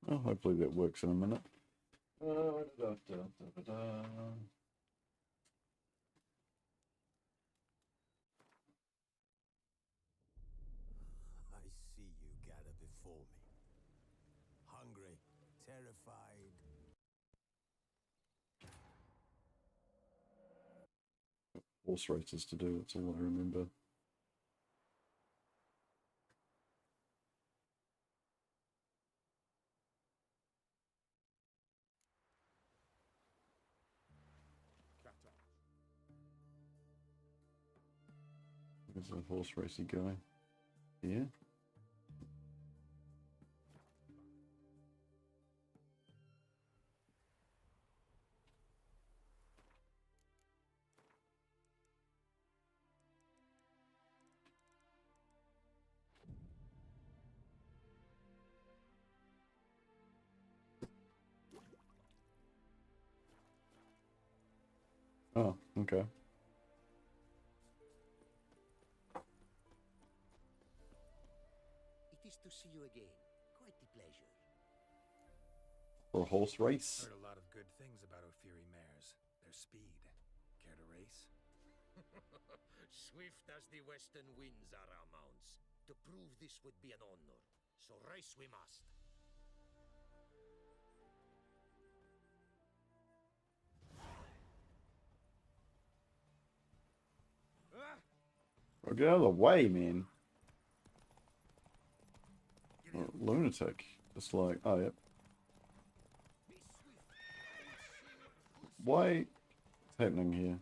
Oh, hopefully that works in a minute. I see you gather before me. Hungry, terrified. Horse races to do, that's all I remember. There's a horse racy guy here. Oh, okay. It is to see you again. Quite the pleasure. For a horse race? Heard a lot of good things about Ophiri mares. Their speed. Care to race? Swift as the western winds are our mounts. To prove this would be an honor. So race we must. Oh, get out of the way, man. Oh, lunatic. Just like, oh, yep. Why? What's happening here?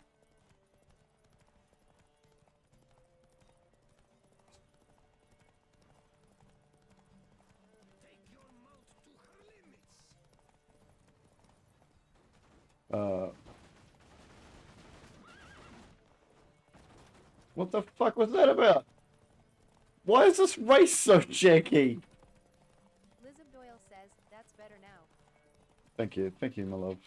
What the fuck was that about? Why is this race so janky? Lizard Doyle says that's better now. Thank you, my love.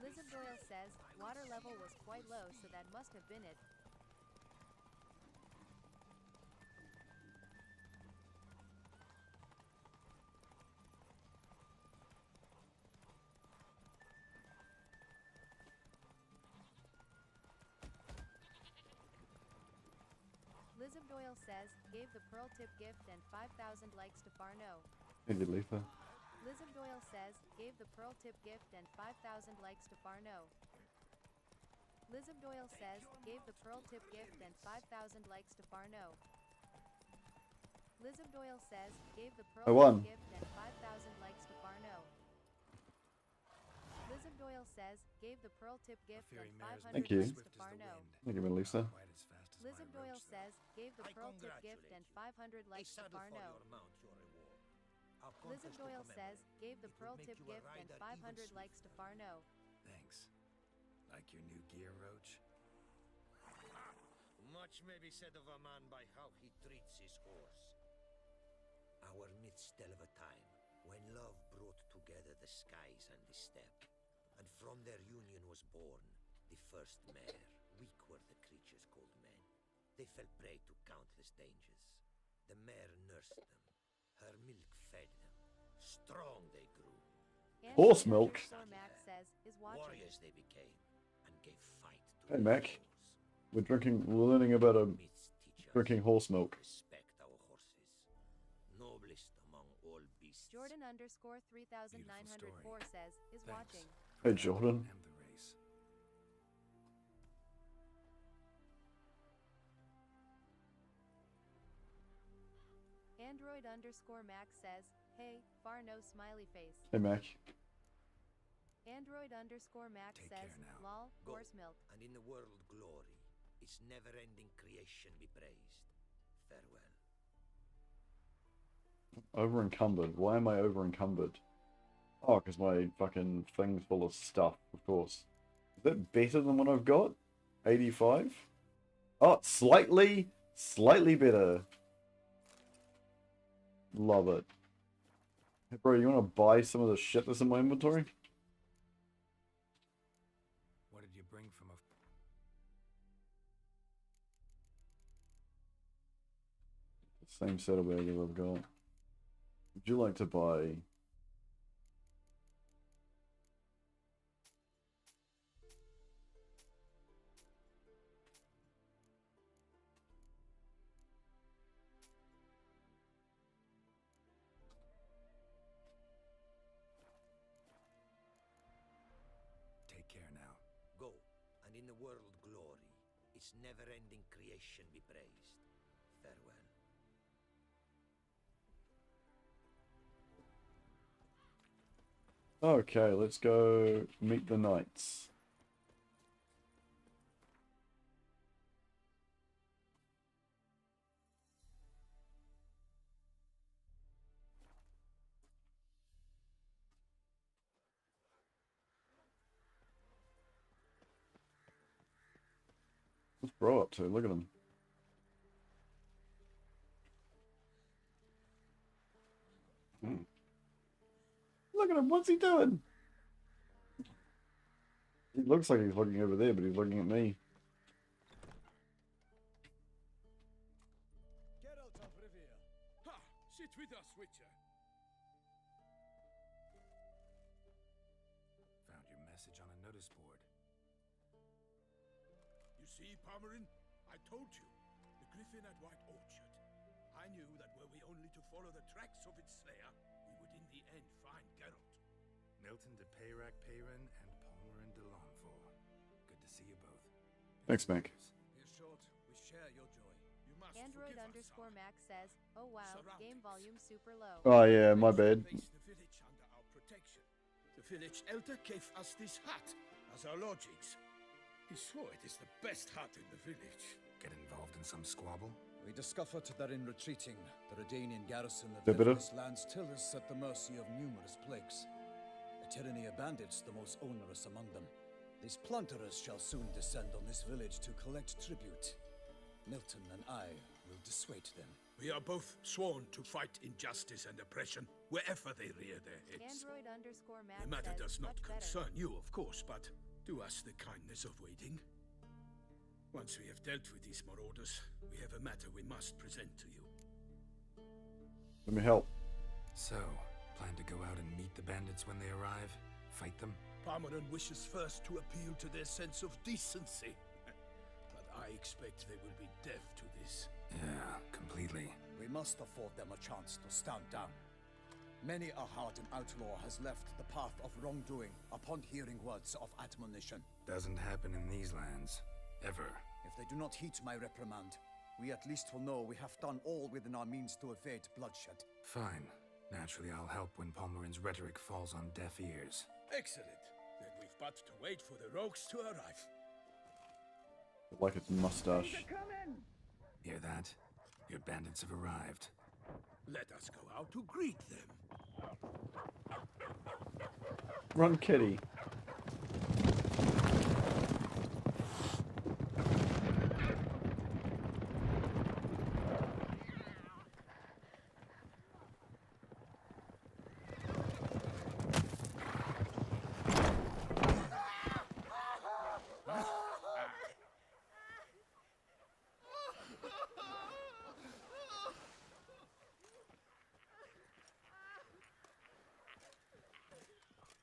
Lizard Doyle says water level was quite low, so that must have been it. Lizard Doyle says gave the pearl tip gift and 5,000 likes to Farno. Thank you, Letha. Lizard Doyle says gave the pearl tip gift and 5,000 likes to Farno. Lizard Doyle says gave the pearl tip gift and 5,000 likes to Farno. Lizard Doyle says gave the pearl tip gift and 5,000 likes to Farno. Lizard Doyle says gave the pearl tip gift and 500 likes to Farno. Thank you, Melissa. Lizard Doyle says gave the pearl tip gift and 500 likes to Farno. Lizard Doyle says gave the pearl tip gift and 500 likes to Farno. Thanks. Like your new gear, Roach? Much may be said of a man by how he treats his horse. Our midst tell of a time when love brought together the skies and the steppe, and from their union was born the first mare. Weak were the creatures called men. They fell prey to countless dangers. The mare nursed them. Her milk fed them. Strong they grew. Horse milk. Mac says is watching. Warriors they became, and gave fight to Hey, Mac. We're learning about drinking horse milk. Respect our horses. Noblest among all beasts. Jordan underscore 3904 says is watching. Hey, Jordan. And the race. Android underscore Mac says, hey, far no smiley face. Hey, Mac. Android underscore Mac Take says, care now. lol, Go, horse milk. and in the world glory, its never-ending creation be praised. Farewell. Over encumbered. Why am I over encumbered? Oh, because my fucking thing's full of stuff, of course. Is that better than what I've got? 85? Oh, slightly better. Love it. Hey, bro, you want to buy some of the shit that's in my inventory? What did you bring from a... Same saddlebags I've got. Would you like to buy? Take care now. Go, and in the world glory, its never-ending creation be praised. Farewell. Okay, let's go meet the knights. What's bro up to? Look at him. Look at him. What's he doing? He looks like he's looking over there, but he's looking at me. Geralt of Rivia. Ha! Sit with us, Witcher. Found your message on a notice board. You see, Palmerin, I told you. The griffin at White Orchard. I knew that were we only to follow the tracks of its slayer, we would in the end find Geralt. Milton de Peyrac Peyran and Palmerin de Lawnfall. Good to see you both. Thanks, Mac. Here's short. We share your joy. You must Android forgive us, underscore sire. Max says, oh wow, game Surroundings. volume super low. Oh yeah, my bad. Place the village under our protection. The village elder gave us this hut as our lodgings. He swore it is the best hut in the village. Get involved in some squabble? We discovered that in retreating, the Redanian garrison of The bitter. Everest lands till is at the mercy of numerous plagues. A tyranny of bandits, the most onerous among them. These plunderers shall soon descend on this village to collect tribute. Milton and I will dissuade them. We are both sworn to fight injustice and oppression wherever they rear their heads. Android underscore Max The matter says, does not much better. concern you, of course, but do us the kindness of waiting. Once we have dealt with these marauders, we have a matter we must present to you. Let me help. So, plan to go out and meet the bandits when they arrive? Fight them? Palmerin wishes first to appeal to their sense of decency. But I expect they will be deaf to this. Yeah, completely. We must afford them a chance to stand down. Many a hardened outlaw has left the path of wrongdoing upon hearing words of admonition. Doesn't happen in these lands. Ever. If they do not heed my reprimand, we at least will know we have done all within our means to evade bloodshed. Fine. Naturally, I'll help when Palmerin's rhetoric falls on deaf ears. Excellent. Then we've but to wait for the rogues to arrive. I like its mustache. Hear that? Your bandits have arrived. Let us go out to greet them. Run, kitty.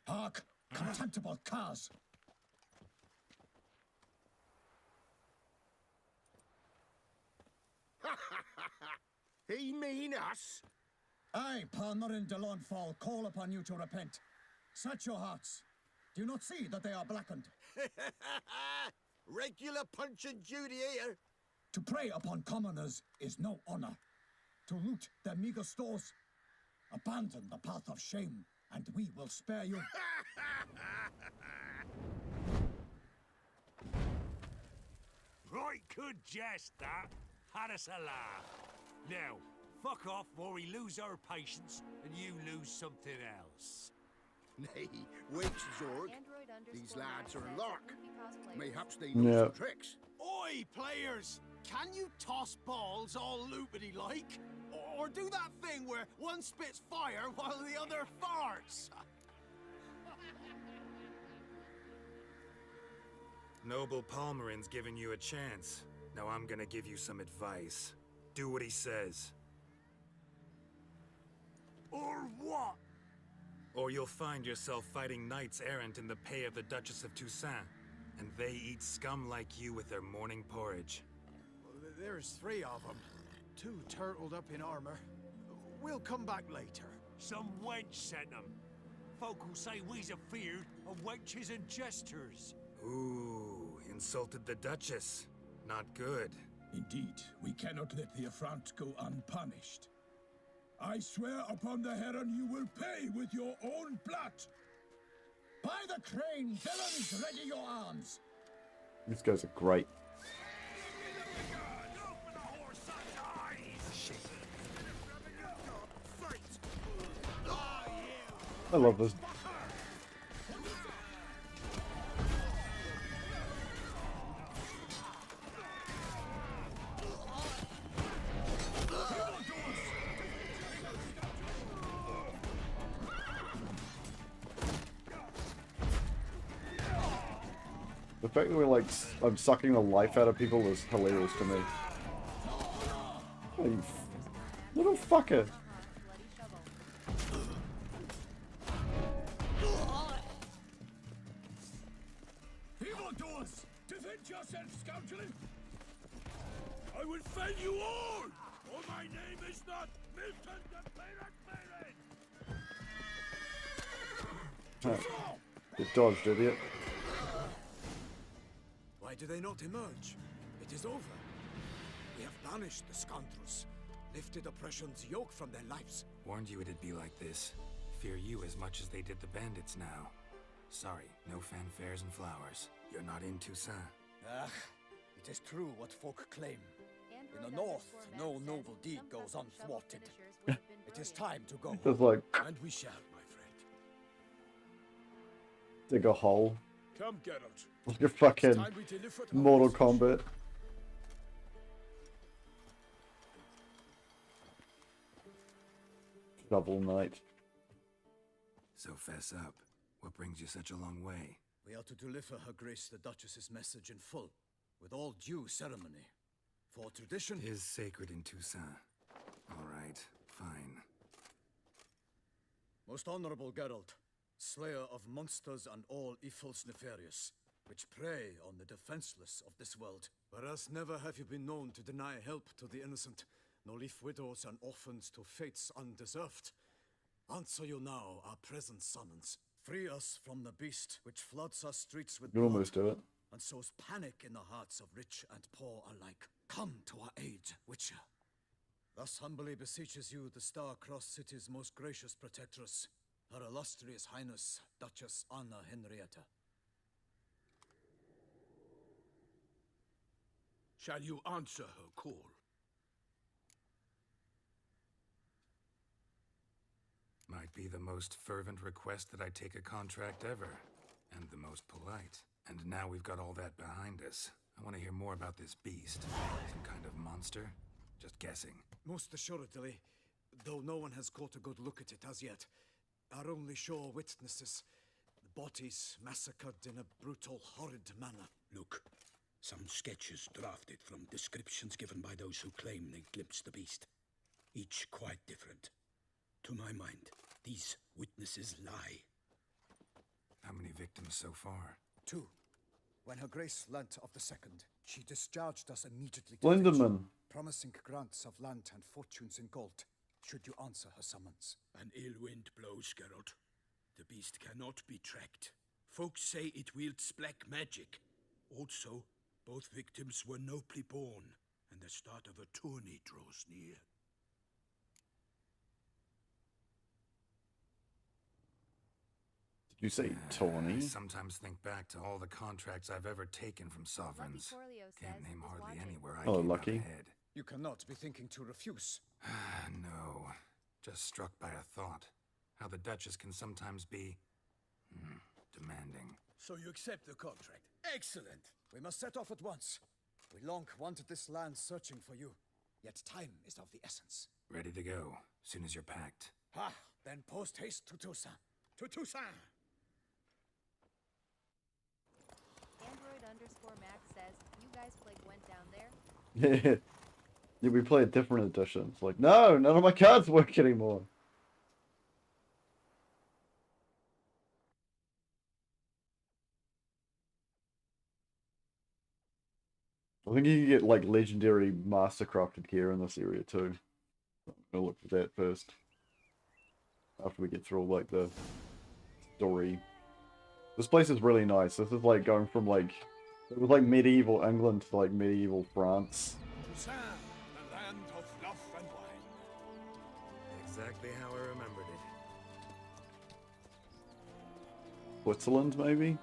Hark! Contemptible curs! He mean us? I, Palmerin de Lawnfall, call upon you to repent. Set your hearts. Do you not see that they are blackened? Regular punch and duty here. To prey upon commoners is no honor. To loot their meager stores, abandon the path of shame, and we will spare you. Right good jest, that. Had us a laugh. Now, fuck off or we lose our patience and you lose something else. Nay, wait, Zorg. Android underscore These Max lads are says, lark. goofy cosplayers. Mayhaps they know Yeah. some tricks. Oi, players! Can you toss balls all loopity like? Or do that thing where one spits fire while the other farts? Noble Palmerin's giving you a chance. Now I'm gonna give you some advice. Do what he says. Or what? Or you'll find yourself fighting knights errant in the pay of the Duchess of Toussaint, and they eat scum like you with their morning porridge. There's 3 of them. 2 turtled up in armor. We'll come back later. Some wench sent them. Folk who say we's afeard of wenches and jesters. Ooh, insulted the Duchess. Not good. Indeed, we cannot let the affront go unpunished. I swear upon the Heron you will pay with your own blood. By the crane, villains, ready your arms. These guys are great. I love this. The fact that we're like, I'm sucking the life out of people is hilarious to me. Oh, you little fucker. Evildoers, defend yourself, scoundrel! I will fell you all, or my name is not Milton the Pirate Baron! You dodged, idiot. Why do they not emerge? It is over. We have banished the scoundrels, lifted oppression's yoke from their lives. Warned you it'd be like this. Fear you as much as they did the bandits now. Sorry, no fanfares and flowers. You're not in Toussaint. Ah, it is true what folk claim. Android In the north, _Max no says, noble deed "Some goes custom shovel unthwarted. finishers would have been It is brilliant." time to go. Just like, And we shall, my friend. dig a hole. Come, Geralt. Like a fucking Time we delivered our Mortal message. Kombat. Shovel Knight. So fess up. What brings you such a long way? We are to deliver Her Grace the Duchess's message in full, with all due ceremony. For tradition, Is sacred in Toussaint. All right, fine. most honorable Geralt, slayer of monsters and all evils nefarious, which prey on the defenseless of this world. Whereas never have you been known to deny help to the innocent, nor leave widows and orphans to fates undeserved. Answer you now our present summons. Free us from the beast which floods our streets with You blood almost do it. and sows panic in the hearts of rich and poor alike. Come to our aid, Witcher. Thus humbly beseeches you the Star-Crossed City's most gracious protectress, Her Illustrious Highness, Duchess Anna Henrietta. Shall you answer her call? Might be the most fervent request that I take a contract ever. And the most polite. And now we've got all that behind us. I want to hear more about this beast. Some kind of monster? Just guessing. Most assuredly, though no one has caught a good look at it as yet. Our only sure witnesses, the bodies massacred in a brutal, horrid manner. Look, some sketches drafted from descriptions given by those who claim they glimpsed the beast. Each quite different. To my mind, these witnesses lie. How many victims so far? 2. When Her Grace learnt of the second, she discharged us immediately to Blinderman. fetch, promising grants of land and fortunes in gold, should you answer her summons. An ill wind blows, Geralt. The beast cannot be tracked. Folks say it wields black magic. Also, both victims were nobly born, and the start of a tourney draws near. Did you say I Tawny? sometimes think back to all the contracts I've ever taken from sovereigns. Lucky Corleo Can't says, name "Was hardly watching." anywhere I Oh, came lucky. out ahead. You cannot be thinking to refuse. No, just struck by a thought. How the Duchess can sometimes be... demanding. So you accept the contract? Excellent! We must set off at once. We long wanted this land searching for you, yet time is of the essence. Ready to go, soon as you're packed. Ah, then post haste to Toussaint. To Toussaint! Android_Max says, "You guys plague went down there." Yeah, we play a different edition. It's like, no, none of my cards work anymore. I think you can get like legendary mastercrafted gear in this area too. I'm gonna look for that first. After we get through all like the story. This place is really nice. This is like going from like it was like medieval England to like medieval France. Busan, the land of love and wine. Exactly how I remembered it. Switzerland maybe?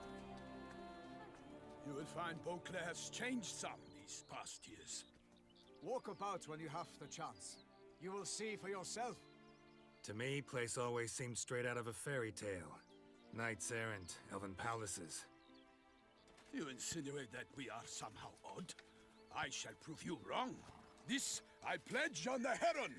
You will find Beauclair has changed some these past years. Walk about when you have the chance. You will see for yourself. To me, place always seemed straight out of a fairy tale. Knights errant, elven palaces. You insinuate that we are somehow odd? I shall prove you wrong. This I pledge on the Heron.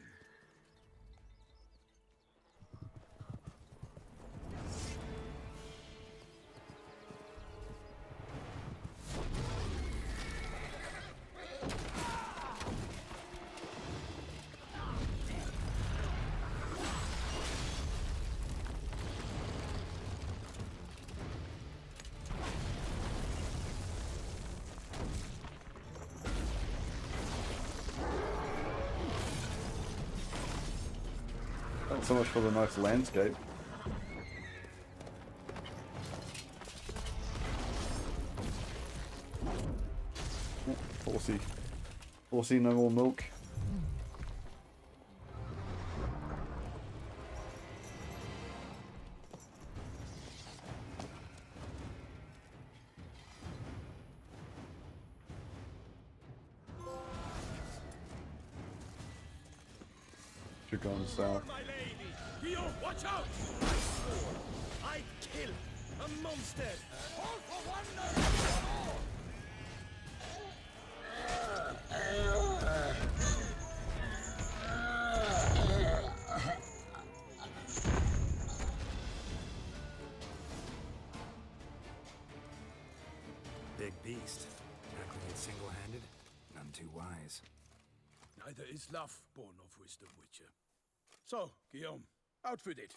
Thanks so much for the nice landscape. Oh, horsey. Horsey, no more milk. Should go on south. My lady! Guillaume, watch out! I'd kill a monster! All for one Big beast. Tackling it single-handed? None too wise. Neither is love born of wisdom, Witcher. So, Guillaume, outfit it.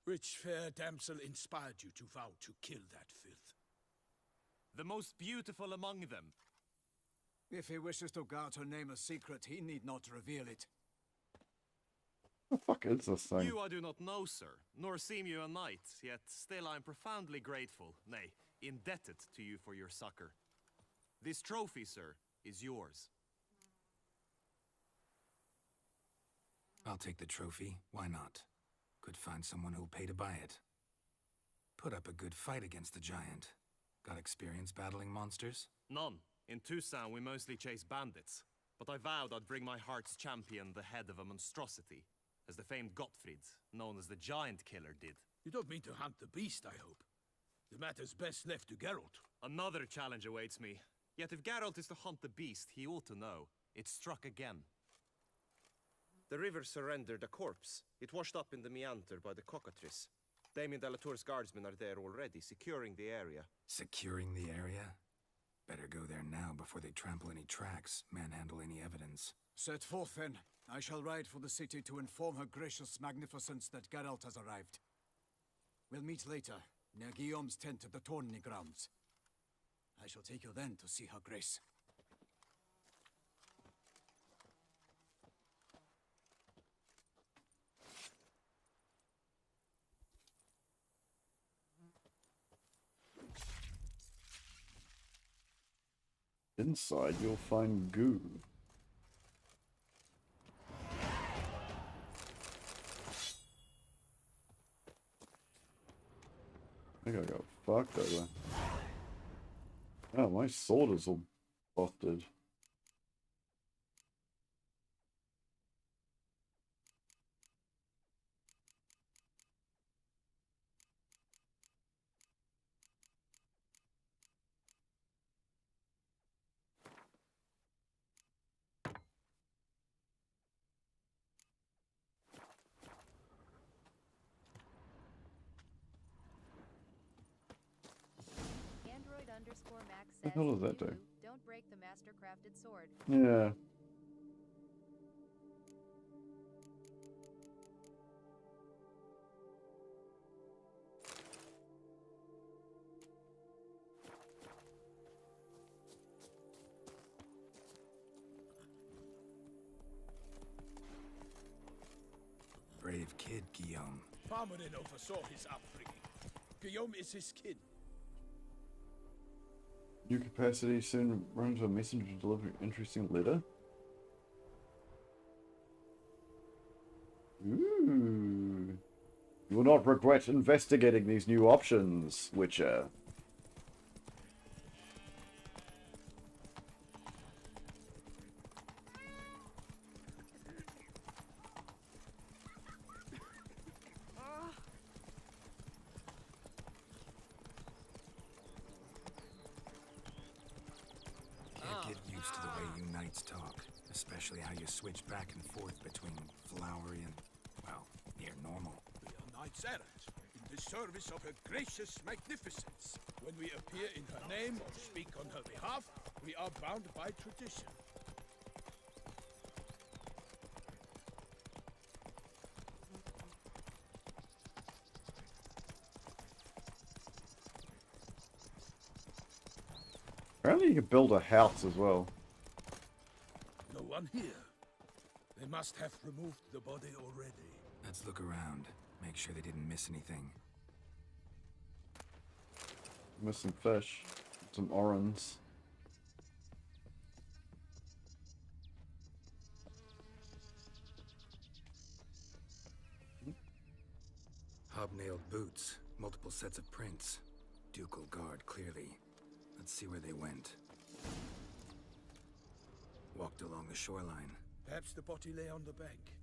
Which fair damsel inspired you to vow to kill that filth? The most beautiful among them. If he wishes to guard her name a secret, he need not reveal it. The fuck is this thing? You I do not know, sir, nor seem you a knight, yet still I am profoundly grateful, nay, indebted to you for your succor. This trophy, sir, is yours. I'll take the trophy. Why not? Could find someone who'll pay to buy it. Put up a good fight against the giant. Got experience battling monsters? None. In Tucson, we mostly chase bandits. But I vowed I'd bring my heart's champion the head of a monstrosity, as the famed Gottfried, known as the Giant Killer, did. You don't mean to hunt the beast, I hope. The matter's best left to Geralt. Another challenge awaits me. Yet if Geralt is to hunt the beast, he ought to know. It struck again. The river surrendered a corpse. It washed up in the meander by the cockatrice. Damien de la Tour's guardsmen are there already, securing the area. Securing the area? Better go there now before they trample any tracks, manhandle any evidence. Set forth then. I shall ride for the city to inform her gracious magnificence that Geralt has arrived. We'll meet later, near Guillaume's tent at the tourney grounds. I shall take you then to see her grace. Inside, you'll find goo. I think I got fucked over. Oh, my sword is all busted. Android_Max The says, hell does that do? Don't break the master-crafted sword. Yeah. Guillaume. Parmarin oversaw his upbringing. Guillaume is his kin. New capacity soon run to a messenger to deliver an interesting letter. Ooh. You will not regret investigating these new options, Witcher. Can't get used to the way you knights talk, especially how you switch back and forth between flowery and, well, near normal. We are knights errant, in the service of her gracious magnificence. When we appear in her name or speak on her behalf, we are bound by tradition. Apparently you can build a house as well. No one here. They must have removed the body already. Let's look around, make sure they didn't miss anything. Miss some fish, some orange. Hobnailed boots, multiple sets of prints. Ducal guard, clearly. Let's see where they went. Walked along the shoreline. Perhaps the body lay on the bank.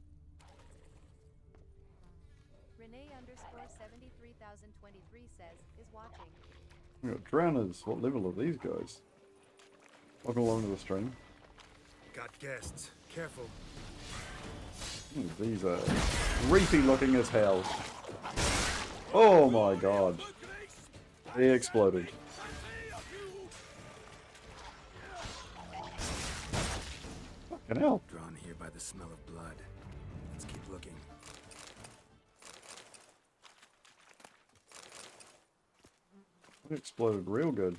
Renee underscore 73023 says, is watching. We got drowners. What level are these guys? Welcome along to the stream. Got guests. Careful. These are creepy looking as hell. Oh my god. They exploded. Fucking hell. Drawn here by the smell of blood. Let's keep looking. It exploded real good.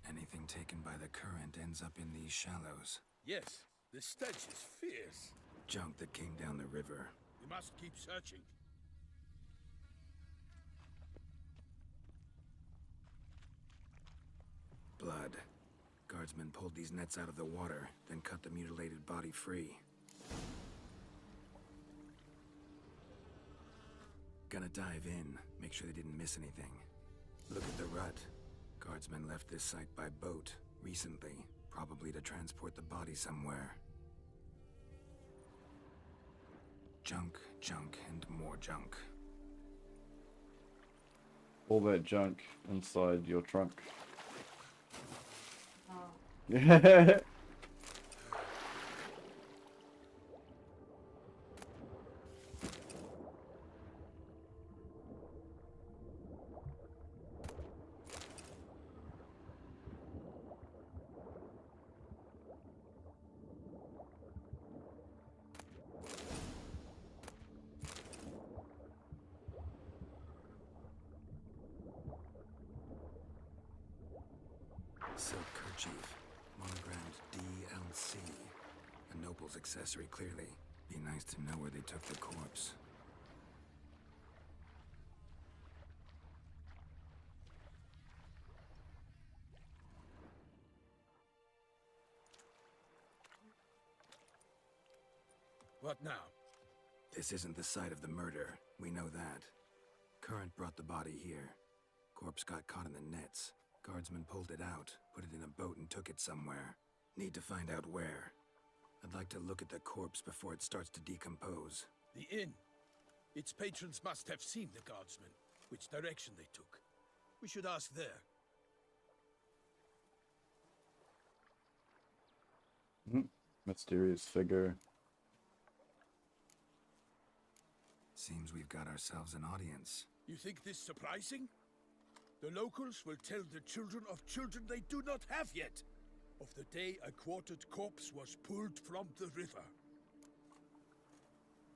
Anything taken by the current ends up in these shallows. Yes, the stench is fierce. Junk that came down the river. We must keep searching. Blood. Guardsmen pulled these nets out of the water, then cut the mutilated body free. Gonna dive in, make sure they didn't miss anything. Look at the rut. Guardsmen left this site by boat, recently, probably to transport the body somewhere. Junk, junk, and more junk. All that junk inside your trunk. Yeah. Silk kerchief, monogrammed DLC. A noble's accessory, clearly. Be nice to know where they took the corpse. What now? This isn't the site of the murder. We know that. Current brought the body here. Corpse got caught in the nets. Guardsmen pulled it out, put it in a boat and took it somewhere. Need to find out where. I'd like to look at the corpse before it starts to decompose. The inn. Its patrons must have seen the guardsmen, which direction they took. We should ask there. Mysterious figure. Seems we've got ourselves an audience. You think this surprising? The locals will tell the children of children they do not have yet, of the day a quartered corpse was pulled from the river.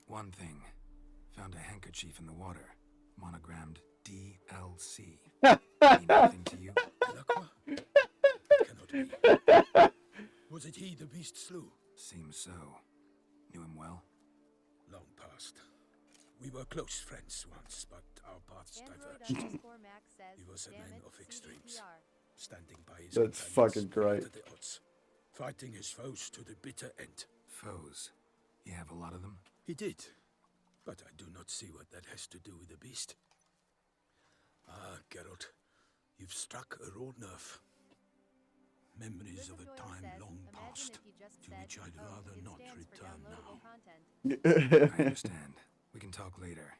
One thing. Found a handkerchief in the water. monogrammed DLC. Mean anything to you? Delacroix? It cannot be. Was it he the beast slew? Seems so. Knew him well? Long past. We were close friends once, but our paths Android diverged. underscore Max says, He was a damn man it, of extremes, CEPR. standing by his That's companions fucking no great. matter the odds, fighting his foes to the bitter end. Foes. You have a lot of them? He did, but I do not see what that has to do with the beast. Ah, Geralt, you've struck a raw nerve. Memories of a Doyle time says, long imagine past, if you just to said, which I'd "Oh, rather it not stands for return downloadable now. content." I understand. We can talk later.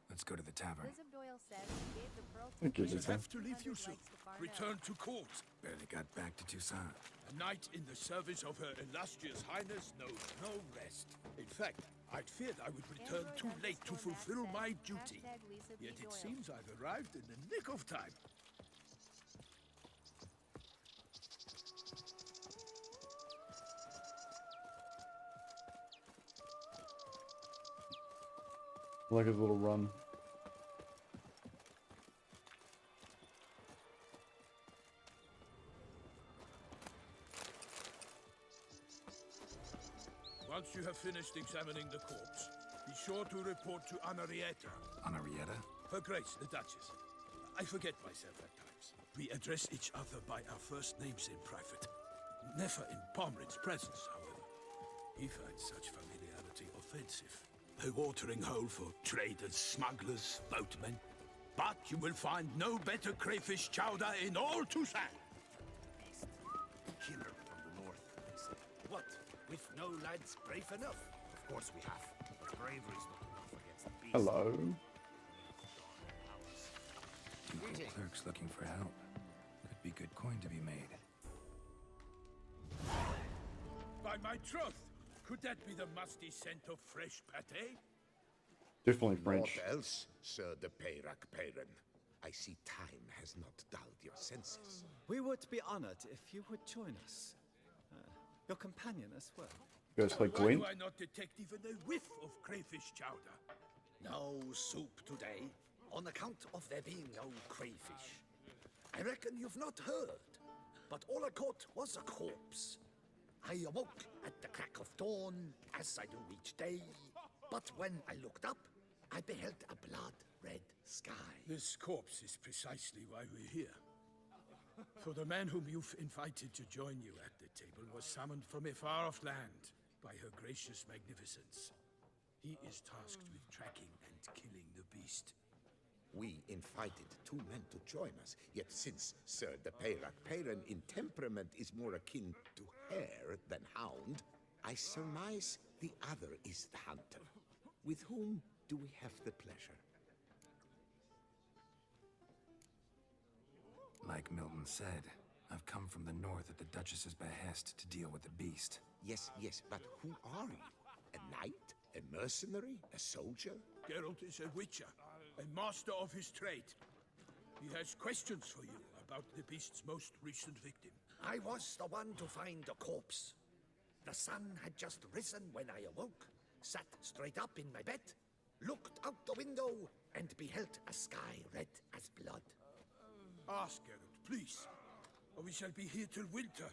Let's go to the tavern. Lizard Doyle says, gave the pearl Thank tip you, We gift shall Lizard. have to leave you 200 soon. likes to Farno. Return to court. Barely got back to Toussaint. A knight in the service of Her Illustrious Highness knows no rest. In fact, I'd feared I would return Android too late to underscore Max fulfill says, my duty. hashtag Lisa B. Yet it Doyle. seems I've arrived in the nick of time. I like his little run. Once you have finished examining the corpse, be sure to report to Anarietta, Anarietta? Her Grace, the Duchess. I forget myself at times. We address each other by our first names in private. Never in Pomrin's presence, however. He finds such familiarity offensive. A watering hole for traders, smugglers, boatmen. But you will find no better crayfish chowder in all Toussaint. Killer from the north, they say. What? We've no lads brave enough? Of course we have. But bravery's not enough against the beast. Hello. Two clerks looking for help. Could be good coin to be made. By my troth, could that be the musty scent of fresh pâté? Definitely French. What else, Sir de Peyrac Peyran? I see time has not dulled your senses. We would be honored if you would join us. Your companion as well. You guys play Why Gwent? do I not detect even a whiff of crayfish chowder? No soup today, on account of there being no crayfish. I reckon you've not heard, but all I caught was a corpse. I awoke at the crack of dawn, as I do each day, but when I looked up, I beheld a blood-red sky. This corpse is precisely why we're here. For the man whom you've invited to join you at the table was summoned from a far-off land by her gracious magnificence. He is tasked with tracking and killing the beast. We invited 2 men to join us, yet since Sir de Peyrac Peyran in temperament is more akin to hare than hound, I surmise the other is the hunter. With whom do we have the pleasure? Like Milton said, I've come from the north at the Duchess's behest to deal with the beast. Yes, but who are you? A knight? A mercenary? A soldier? Geralt is a witcher, a master of his trade. He has questions for you about the beast's most recent victim. I was the one to find the corpse. The sun had just risen when I awoke, sat straight up in my bed, looked out the window, and beheld a sky red as blood. Ask Geralt, please, or we shall be here till winter.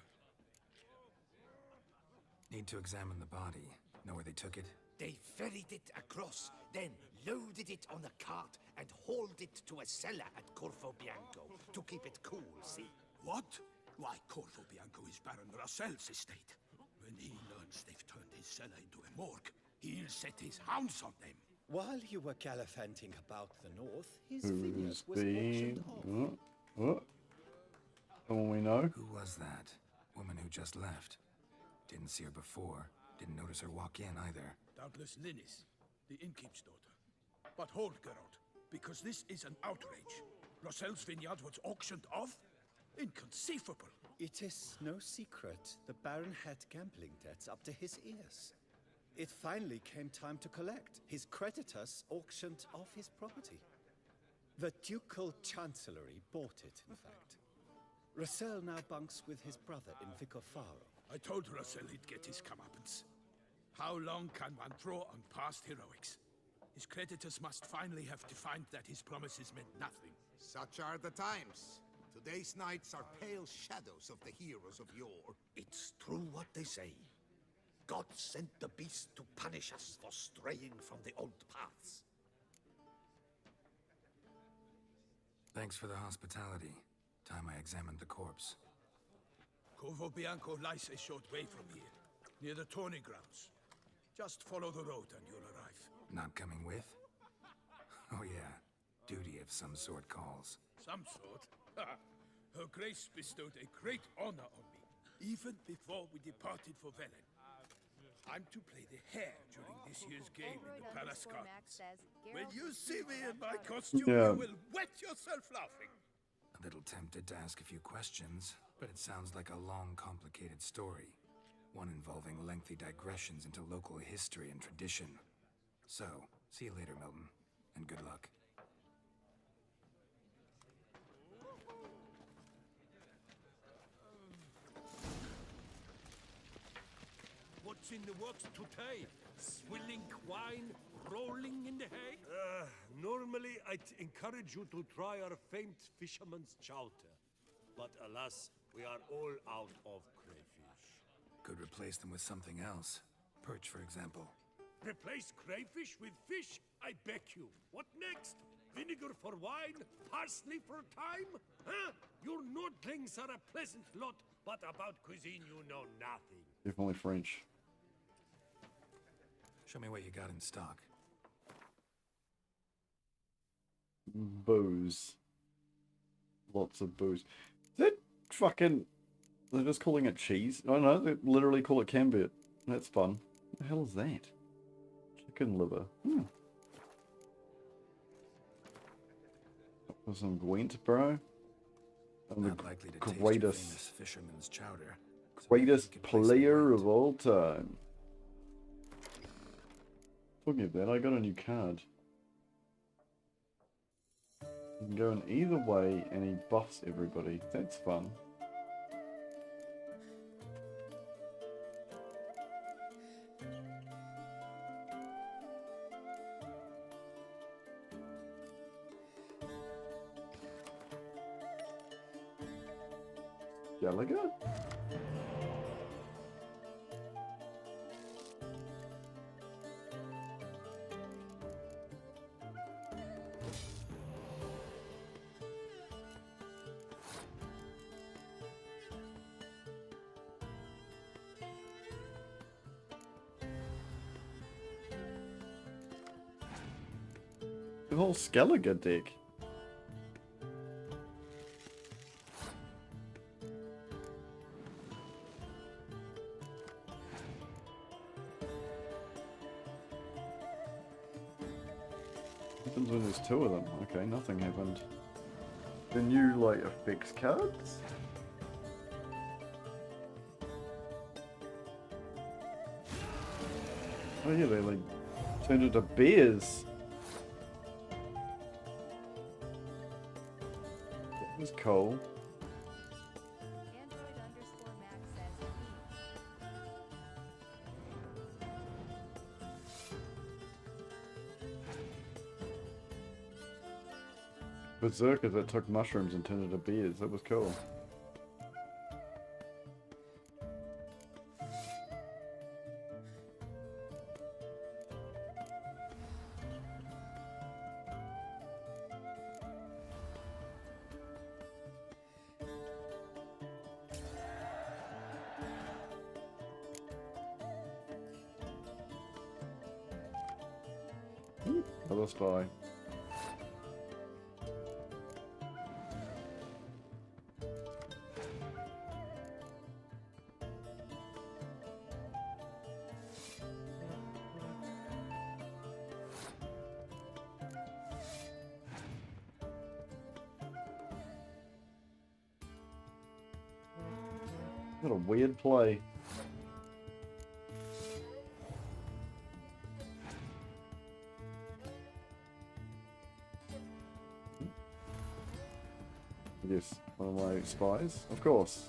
Need to examine the body. Know where they took it? They ferried it across, then loaded it on a cart and hauled it to a cellar at Corvo Bianco to keep it cool, see? What? Why, Corvo Bianco is Baron Rassel's estate. When he learns they've turned his cellar into a morgue, he'll set his hounds on them. While you were gallivanting about the north, his Who's vineyard was been... auctioned off. Oh. Someone we know? Who was that? Woman who just left. Didn't see her before. Didn't notice her walk in either. Doubtless Linnis, the innkeep's daughter. But hold, Geralt, because this is an outrage. Rossel's vineyard was auctioned off? Inconceivable. It is no secret the Baron had gambling debts up to his ears. It finally came time to collect. His creditors auctioned off his property. The Ducal Chancellery bought it, in fact. Rossel now bunks with his brother in Vicofaro. I told Rossel he'd get his comeuppance. How long can one draw on past heroics? His creditors must finally have defined that his promises meant nothing. Such are the times. Today's knights are pale shadows of the heroes of yore. It's true what they say. God sent the beast to punish us for straying from the old paths. Thanks for the hospitality. Time I examined the corpse. Corvo Bianco lies a short way from here, near the tourney grounds. Just follow the road and you'll arrive. Not coming with? Oh yeah, duty of some sort calls. Some sort. Her Grace bestowed a great honor on me, even before we departed for Valen. I'm to play the hare during this year's game in the Palace Android_Max Gardens. says, When Geralt you is see me in using my avocado. costume, Yeah. you will wet yourself laughing. A little tempted to ask a few questions, but it sounds like a long, complicated story. One involving lengthy digressions into local history and tradition. So, see you later, Milton, and good luck. What's in the works today? Swilling wine, rolling in the hay? Normally, I'd encourage you to try our famed fisherman's chowder. But alas, we are all out of crayfish. Could replace them with something else. Perch, for example. Replace crayfish with fish? I beg you. What next? Vinegar for wine? Parsley for thyme? Huh? Your Nordlings are a pleasant lot, but about cuisine you know nothing. Definitely French. Show me what you got in stock. Booze. Lots of booze. Is that fucking... They're just calling it cheese? Oh no, they literally call it Cambit. That's fun. What the hell is that? Chicken liver. For some Gwent, bro. I'm the Not likely to taste your greatest, famous fisherman's chowder. So greatest you could place some player weight. of all time. Talking of that, I got a new card. You can go in either way and he buffs everybody. That's fun. Gallagher? The whole Skellige deck. What happens when there's two of them? Okay, nothing happened. The new, like, effects cards? Oh yeah, they, like, turned into bears. That was cool. Android_Max says, Berserkers that took mushrooms and turned into bears. That was cool. Another spy. What a weird play. Yes, one of my spies, of course.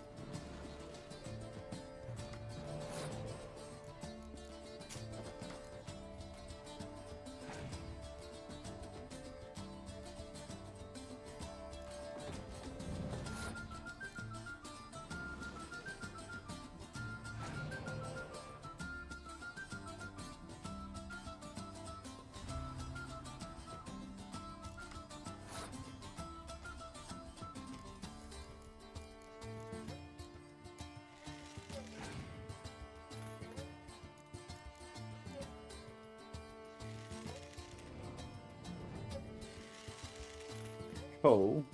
coal.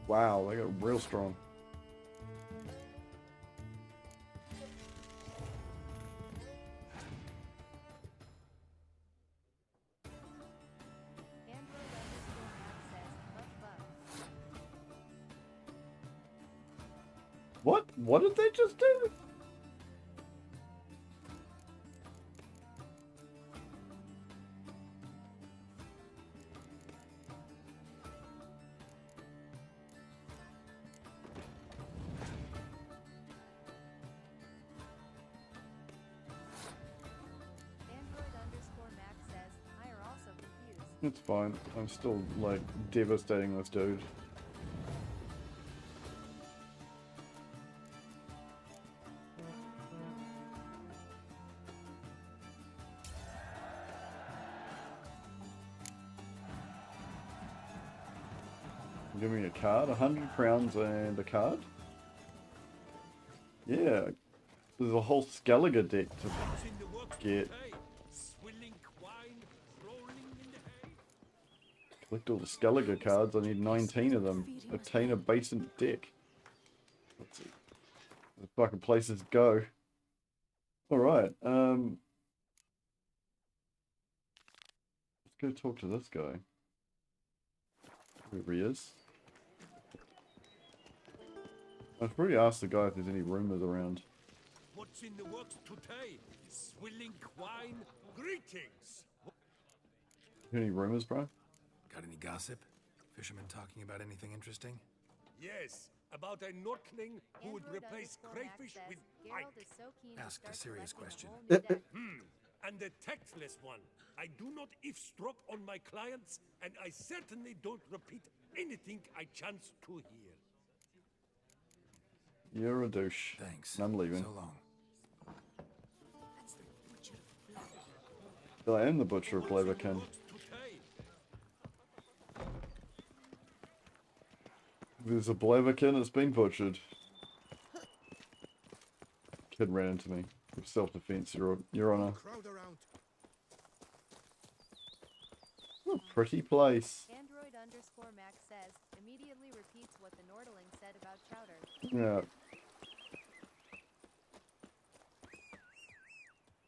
Wow, they got real strong. What? What did they just do? It's fine. I'm still, like, devastating this dude. Give me a card, 100 crowns and a card. Yeah, there's a whole Skellige deck to get. Collect all the Skellige cards. I need 19 of them. Obtain a basement deck. Let's see. The fucking places go. Alright, let's go talk to this guy. Whoever he is. I should probably ask the guy if there's any rumors around. What's in the works today? Swilling wine? Greetings! Any rumors, bro? Got any gossip? Fishermen talking about anything interesting? Yes, about a Norkling who would replace crayfish with pike. Ask a serious question. And the tactless one. I do not eavesdrop on my clients, and I certainly don't repeat anything I chance to hear. You're a douche. Thanks. I'm leaving. So long. I am the Butcher of Blaviken. There's a Blaviken, it's been butchered. Kid ran into me. Self-defense, Your Honor. What a pretty place. Android_Max says, immediately repeats what the Nordling said about Chowder. Yeah.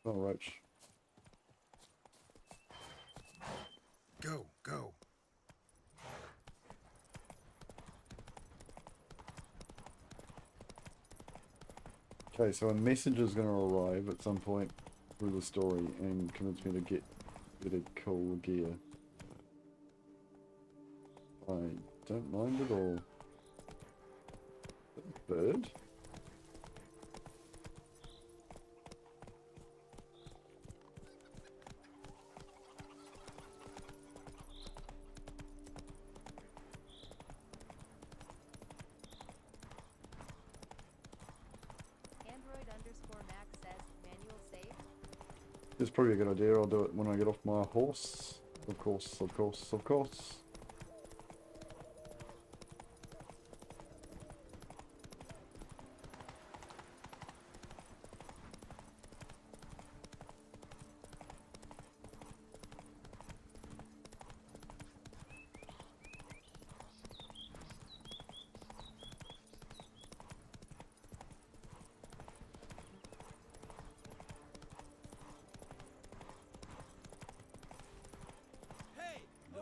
Oh, Roach. Go, go. Okay, so a messenger's gonna arrive at some point through the story and convince me to get a cool gear. I don't mind at all. Bird? Android_Max says, manual save. It's probably a good idea. I'll do it when I get off my horse. Of course, of course, of course.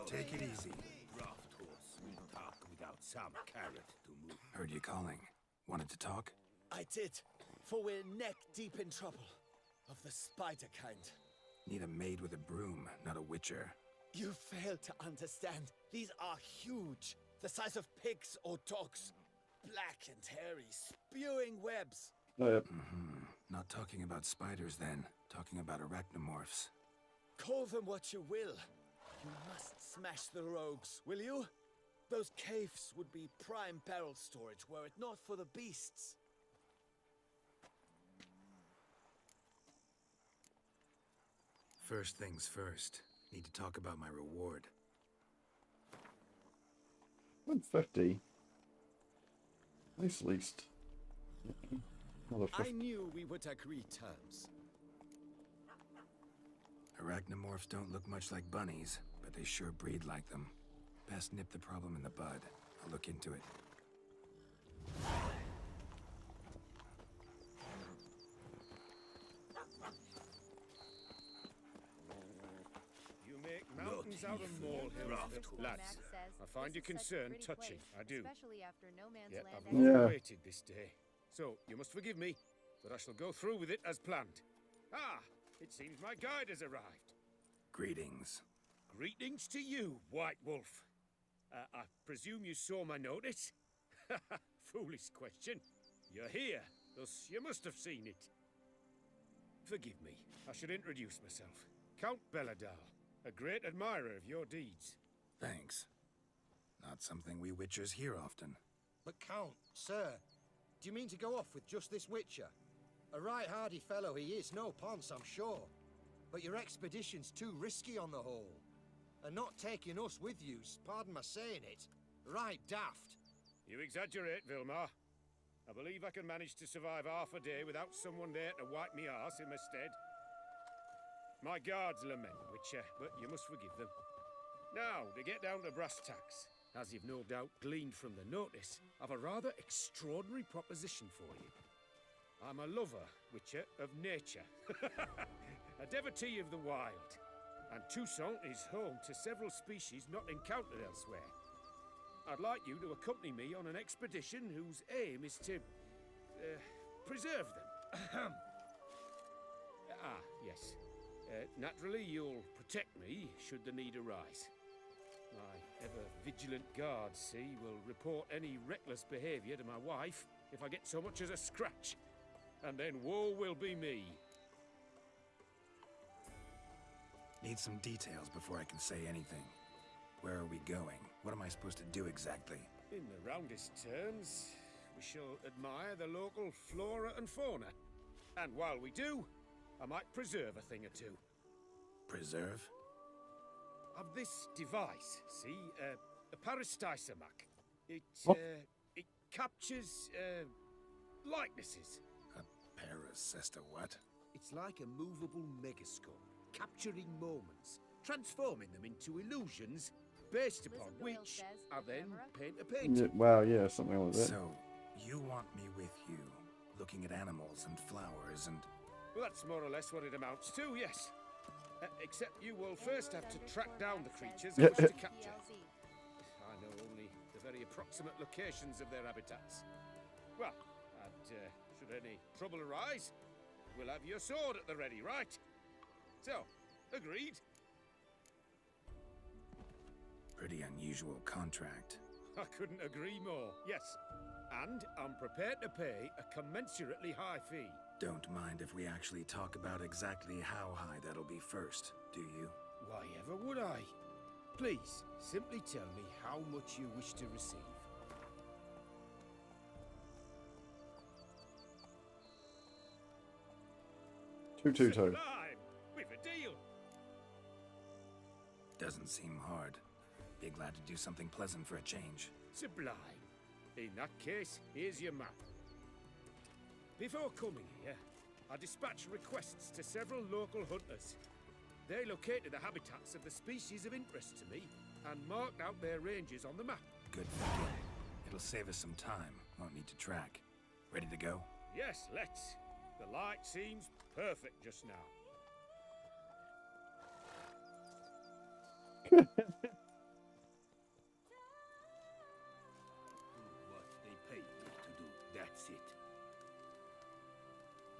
Take it easy. Draft horse will talk without some carrot to move. Heard you calling. Wanted to talk? I did, for we're neck deep in trouble. Of the spider kind. Need a maid with a broom, not a witcher. You fail to understand. These are huge. The size of pigs or dogs. Black and hairy, spewing webs. Oh, yep. Not talking about spiders then, talking about arachnomorphs. Call them what you will. You must smash the rogues, will you? Those caves would be prime barrel storage were it not for the beasts. First things first. Need to talk about my reward. 150. At least. Another 50. I knew we would agree terms. Arachnomorphs don't look much like bunnies, but they sure breed like them. Best nip the problem in the bud. I'll look into it. You make mountains out of molehills, lads. I find your concern touching, I do. Especially after no man's Yet land I've Yeah. long waited this day. So, you must forgive me, but I shall go through with it as planned. Ah, it seems my guide has arrived. Greetings. Greetings to you, White Wolf. I presume you saw my notice? Foolish question. You're here, thus you must have seen it. Forgive me, I should introduce myself. Count Belladal, a great admirer of your deeds. Thanks. Not something we witchers hear often. But Count, sir, do you mean to go off with just this witcher? A right hardy fellow he is, no ponce, I'm sure. But your expedition's too risky on the whole. And not taking us with you's, pardon my saying it, right daft. You exaggerate, Vilmar. I believe I can manage to survive half a day without someone there to wipe me arse in my stead. My guards lament, Witcher, but you must forgive them. Now, to get down to brass tacks, as you've no doubt gleaned from the notice, I've a rather extraordinary proposition for you. I'm a lover, Witcher, of nature. A devotee of the wild. And Toussaint is home to several species not encountered elsewhere. I'd like you to accompany me on an expedition whose aim is to preserve them. Yes. Naturally, you'll protect me should the need arise. My ever-vigilant guards, see, will report any reckless behavior to my wife if I get so much as a scratch. And then woe will be me. Need some details before I can say anything. Where are we going? What am I supposed to do exactly? In the roundest terms, we shall admire the local flora and fauna. And while we do, I might preserve a thing or two. Preserve? Of this device, see, a peristysomac. It captures, likenesses. A parasesta what? It's like a movable megascope, capturing moments, transforming them into illusions, based upon Lizard Doyle which says, I then camera? paint a painting. Well, yeah, something like that. So, you want me with you, looking at animals and flowers and... Well, that's more or less what it amounts to, yes. Except you will first have to track down the creatures I wish to capture. I know only the very approximate locations of their habitats. Well, should any trouble arise, we'll have your sword at the ready, right? So, agreed? Pretty unusual contract. I couldn't agree more, yes. And I'm prepared to pay a commensurately high fee. Don't mind if we actually talk about exactly how high that'll be first, do you? Why ever would I? Please, simply tell me how much you wish to receive. Two. Sublime! We've a deal! Doesn't seem hard. Be glad to do something pleasant for a change. Sublime. In that case, here's your map. Before coming here, I dispatched requests to several local hunters. They located the habitats of the species of interest to me and marked out their ranges on the map. Good thinking. It'll save us some time. Won't need to track. Ready to go? Yes, let's. The light seems perfect just now. What they paid me to do, that's it.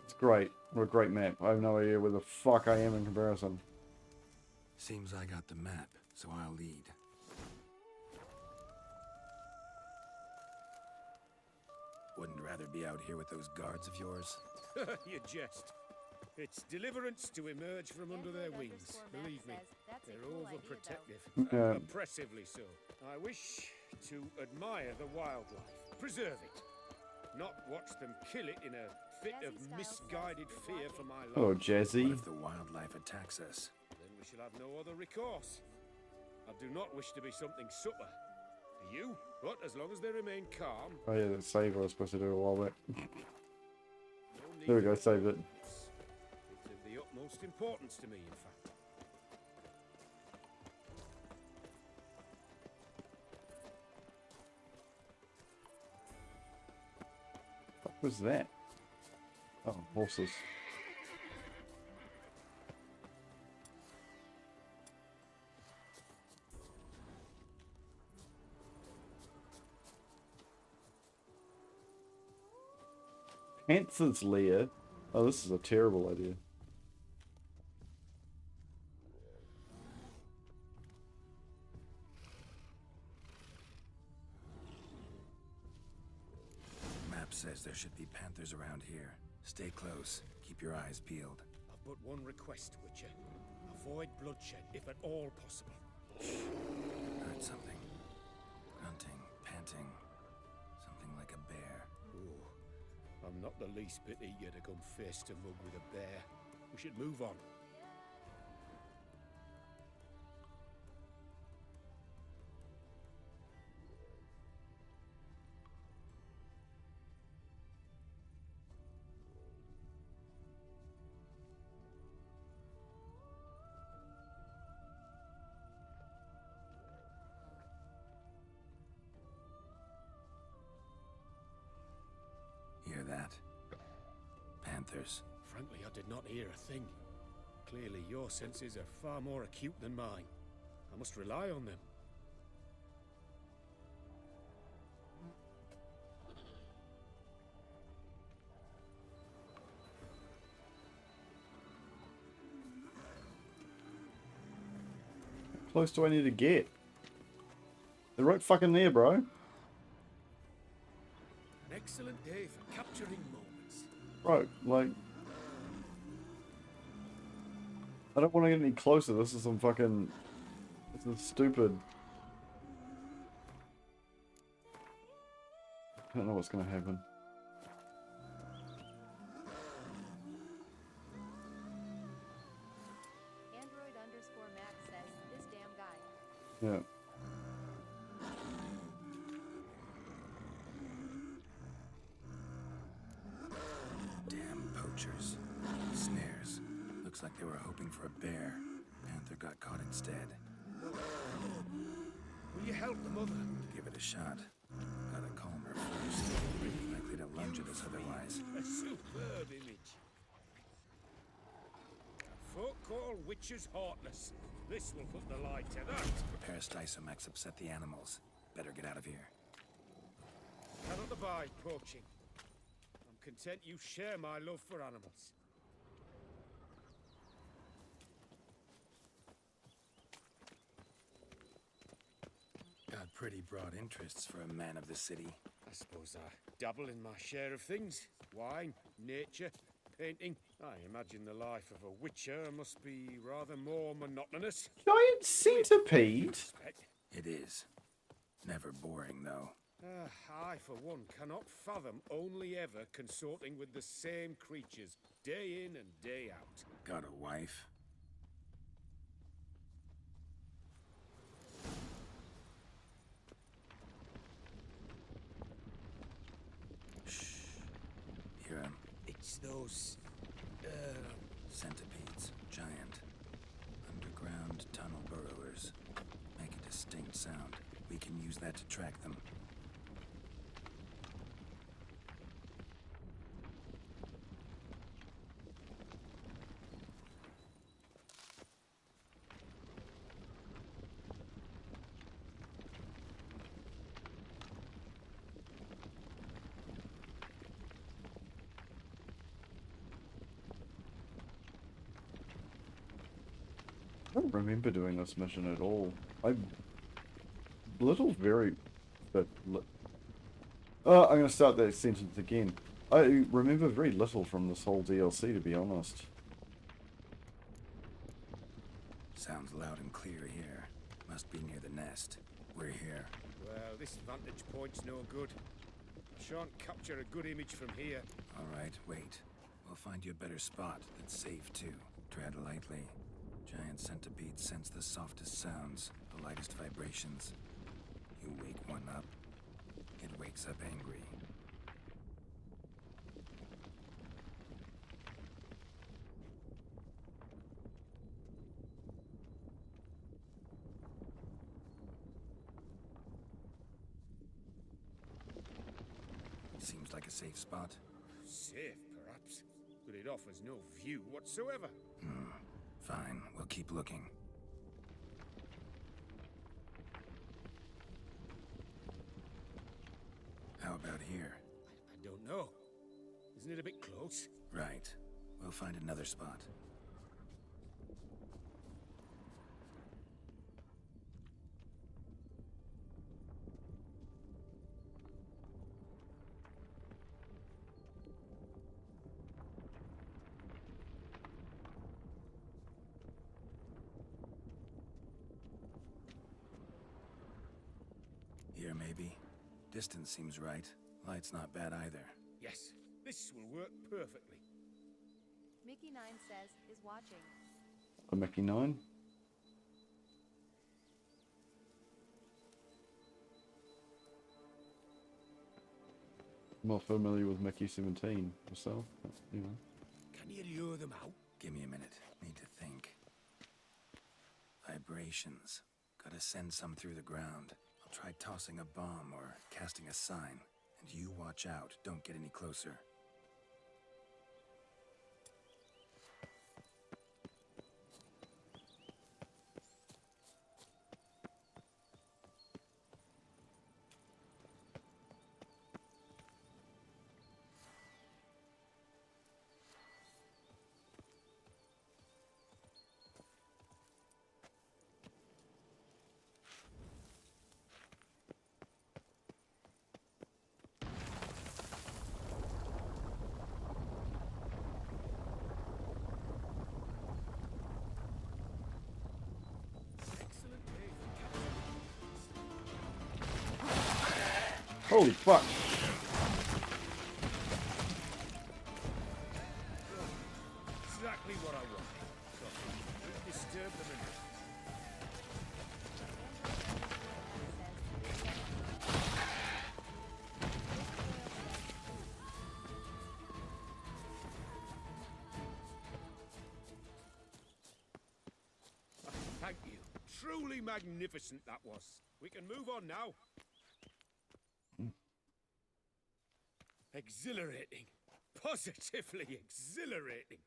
It's great. What a great map. I have no idea where the fuck I am in comparison. Seems I got the map, so I'll lead. Wouldn't rather be out here with those guards of yours? You jest. It's deliverance to emerge from under their wings. Believe me, they're overprotective. Yeah. Oppressively so. I wish to admire the wildlife, preserve it, not watch them kill it in a fit of misguided fear for my life. Oh, What Jazzy. if the wildlife attacks us? Then we shall have no other recourse. I do not wish to be something subtle. Do you? But as long as they remain calm. Oh yeah, that save I was supposed to do a while back. No need There we to go, saved it. It's of the utmost importance to me, in fact. What was that? Oh, horses. Panther's lair? Oh, this is a terrible idea. Map says there should be panthers around here. Stay close. Keep your eyes peeled. I've but one request, Witcher. Avoid bloodshed, if at all possible. Heard something. Grunting, panting. Something like a bear. Ooh, I'm not the least bit eager to come face to mug with a bear. We should move on. Hear that? Panthers. Frankly, I did not hear a thing. Clearly, your senses are far more acute than mine. I must rely on them. How close do I need to get? They're right fucking there, bro. An excellent day for capturing moments. Bro, like... I don't want to get any closer. This is some fucking... This is stupid. I don't know what's gonna happen. Android_Max says, this damn guy. Yeah. Damn poachers. Snares. Looks like they were hoping for a bear. Panther got caught instead. Will you help the mother? Give it a shot. Gotta calm her first. Likely to lunge at us otherwise. A superb image. Folk call witches heartless. This will put the lie to that. Repair Stysomax upset the animals. Better get out of here. Cannot abide poaching. I'm content you share my love for animals. Got pretty broad interests for a man of the city. I suppose I dabble in my share of things. Wine, nature, painting. I imagine the life of a witcher must be rather more monotonous. Giant centipede? It is. Never boring, though. I, for one, cannot fathom only ever consorting with the same creatures, day in and day out. Got a wife? Shh. Hear him. It's those... Centipedes. Giant. Underground tunnel burrowers. Make a distinct sound. We can use that to track them. I don't remember doing this mission at all. I'm little very... I'm gonna start that sentence again. I remember very little from this whole DLC, to be honest. Sounds loud and clear here. Must be near the nest. We're here. Well, this vantage point's no good. I shan't capture a good image from here. All right, wait. We'll find you a better spot that's safe, too. Tread lightly. Giant centipedes sense the softest sounds, the lightest vibrations. You wake one up, it wakes up angry. Seems like a safe spot. Safe, perhaps, but it offers no view whatsoever. Fine, we'll keep looking. How about here? I don't know. Isn't it a bit close? Right. We'll find another spot. Here, maybe. Distance seems right. Light's not bad either. Yes, this will work perfectly. Mickey9 says, is watching. A Mickey 9? More familiar with Mickey 17 myself, but, you know. Can you lure them out? Give me a minute. Need to think. Vibrations. Gotta send some through the ground. I'll try tossing a bomb or casting a sign. And you watch out. Don't get any closer. Holy fuck! Exactly what I want. Don't disturb them enough. Thank you. Truly magnificent that was. We can move on now. Exhilarating. Positively exhilarating.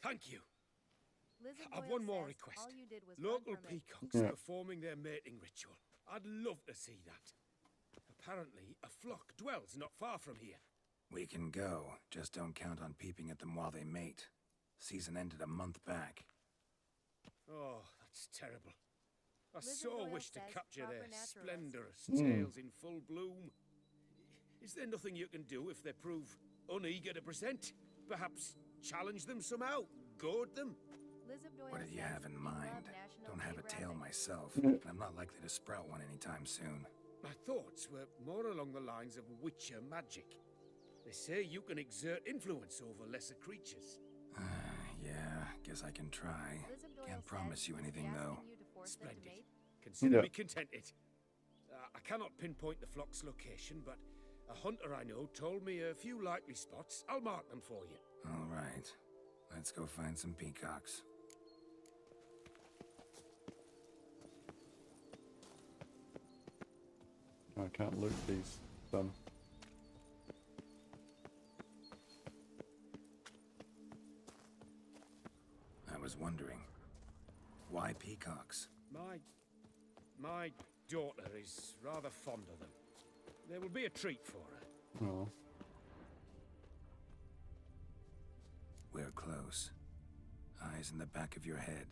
Thank you. I've one more request. All you did was Local run from it. peacocks performing their mating ritual. I'd love to see that. Apparently, a flock dwells not far from here. We can go. Just don't count on peeping at them while they mate. Season ended a month back. Oh, that's terrible. I Lizard so Doyle wish to says capture proper their naturalist. splendorous tails in full bloom. Is there nothing you can do if they prove uneager to present? Perhaps challenge them somehow? Goad them? Lizard Doyle What did you says, have in "We love mind? National Don't have a tail Geographic." myself, and I'm not likely to sprout one anytime soon. My thoughts were more along the lines of witcher magic. They say you can exert influence over lesser creatures. Yeah, guess I can try. Lizard Doyle Can't promise says, you "Is he anything, though. asking you to force them to Splendid. mate?" Consider Yeah. me contented. I cannot pinpoint the flock's location, but a hunter I know told me a few likely spots. I'll mark them for you. All right. Let's go find some peacocks. I can't loot these. Done. I was wondering, why peacocks? My daughter is rather fond of them. There will be a treat for her. Oh. We're close. Eyes in the back of your head.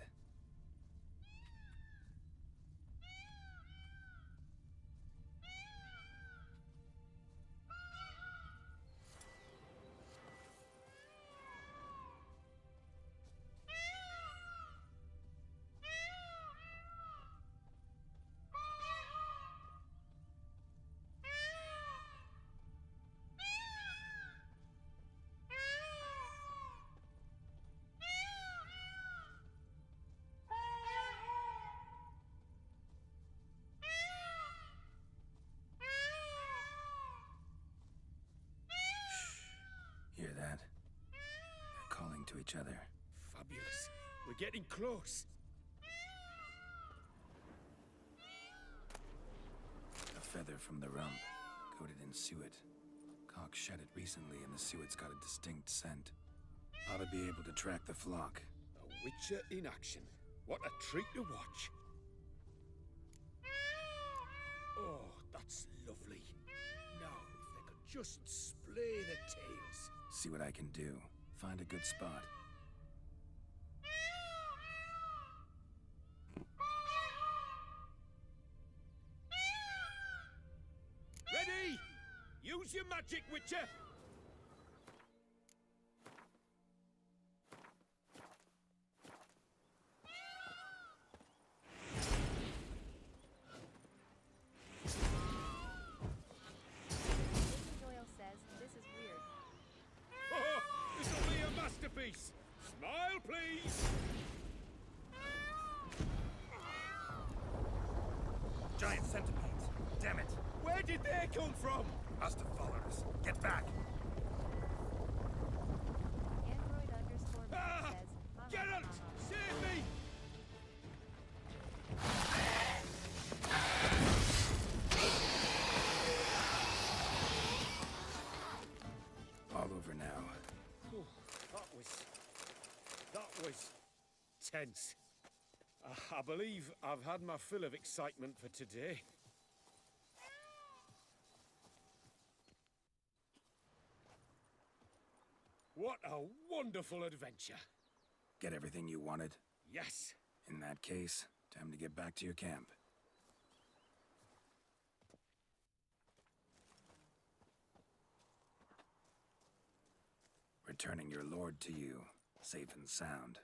each other. Fabulous. We're getting close. A feather from the rump, coated in suet. Cock shed it recently and the suet's got a distinct scent. Ought to be able to track the flock. A witcher in action. What a treat to watch. Oh, that's lovely. Now, if they could just splay the tails. See what I can do. Find a good spot. Ready? Use your magic, Witcher! Lizard Doyle says, this is weird. Oh, this'll be a masterpiece! Smile, please! Giant centipedes! Damn it! Where did they come from? Must have followed us. Get back! Android underscore Max Ah! says, ha ha ha Geralt! ha ha. Save me! All over now. Oh, that was tense. I believe I've had my fill of excitement for today. What a wonderful adventure. Get everything you wanted? Yes. In that case, time to get back to your camp. Returning your lord to you, safe and sound.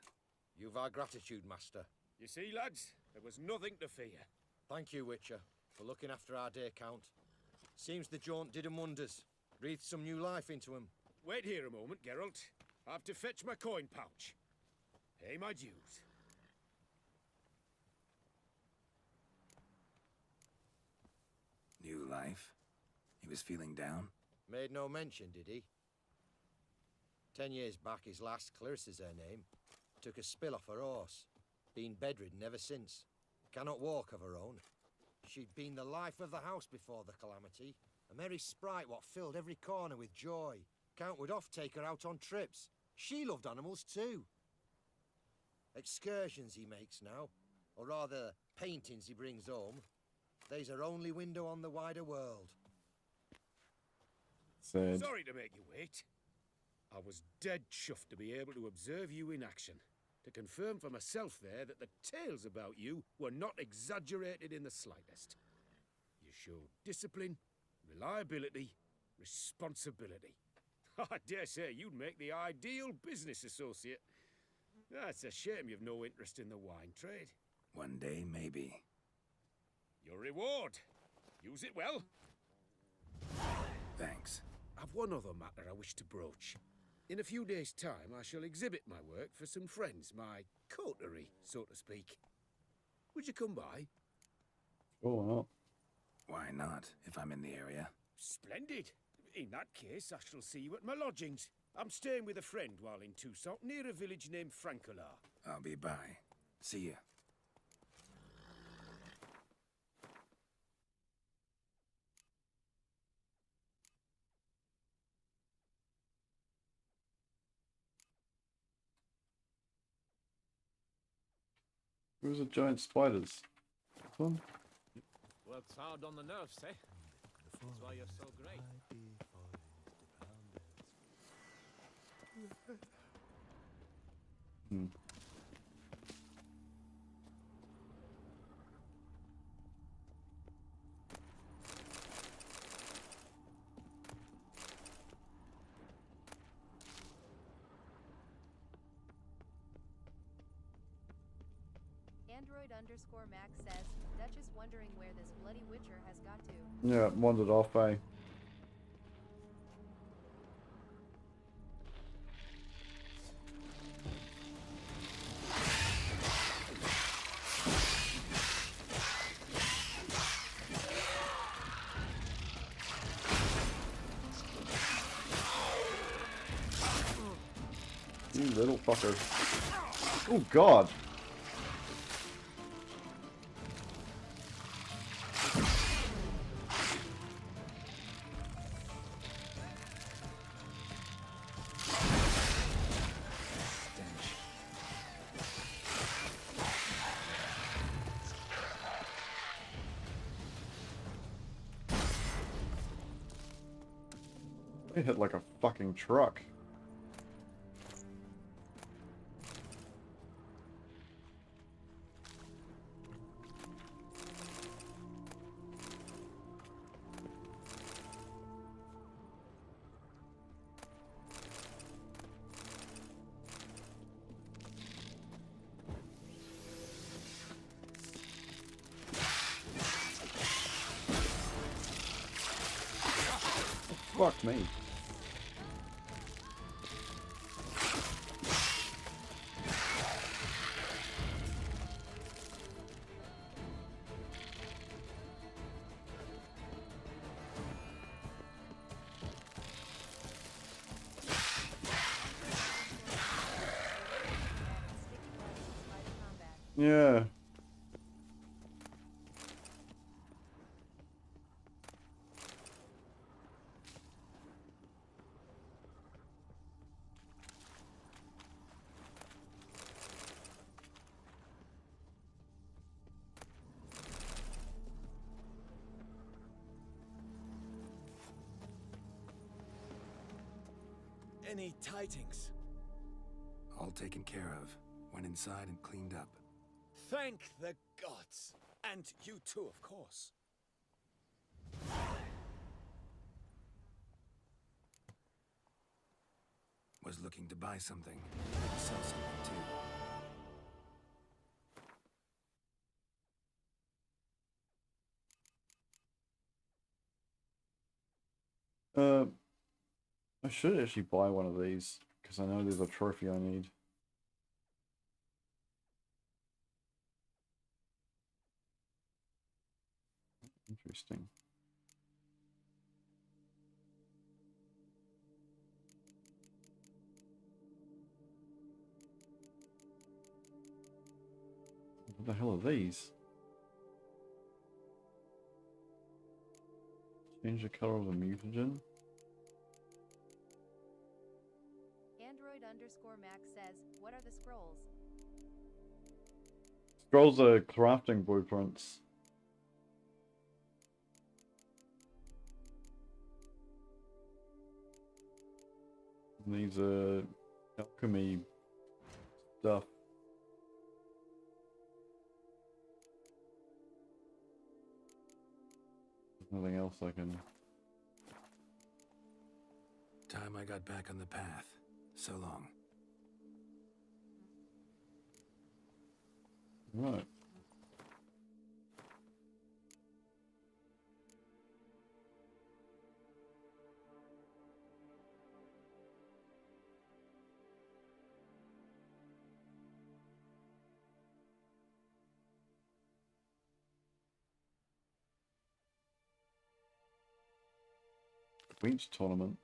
You've our gratitude, Master. You see, lads, there was nothing to fear. Thank you, Witcher, for looking after our day count. Seems the jaunt did 'em wonders. Breathed some new life into 'em. Wait here a moment, Geralt. I have to fetch my coin pouch. Pay my dues. New life? He was feeling down? Made no mention, did he? 10 years back, his last, Clarissa's her name, took a spill off her horse. Been bedridden ever since. Cannot walk of her own. She'd been the life of the house before the calamity. A merry sprite what filled every corner with joy. Count would oft take her out on trips. She loved animals too. Excursions he makes now, or rather, paintings he brings home. They's her only window on the wider world. Sad. Sorry to make you wait. I was dead chuffed to be able to observe you in action. To confirm for myself there that the tales about you were not exaggerated in the slightest. You showed discipline, reliability, responsibility. I dare say you'd make the ideal business associate. It's a shame you've no interest in the wine trade. One day, maybe. Your reward. Use it well. Thanks. I've one other matter I wish to broach. In a few days' time, I shall exhibit my work for some friends, my coterie, so to speak. Would you come by? Oh, no. Why not, if I'm in the area? Splendid. In that case, I shall see you at my lodgings. I'm staying with a friend while in Toussaint, near a village named Francois. I'll be by. See ya. Who's the giant spiders? This one? Worked hard on the nerves, eh? That's why you're so great. Hmm. Android underscore Max says, Duchess wondering where this bloody Witcher has got to. Yeah, wandered off, eh? little fucker. Oh god! They hit like a fucking truck. Fuck me. Yeah. Any tidings? All taken care of. Went inside and cleaned up. Thank the gods. And you too, of course. Was looking to buy something. Maybe sell something too. I should actually buy one of these, because I know there's a trophy I need. Interesting. What the hell are these? Change the color of the mutagen? Android_Max says, what are the scrolls? Scrolls are crafting blueprints. These are alchemy stuff. Nothing else I can... Time I got back on the path. So long. Right. Winch tournament.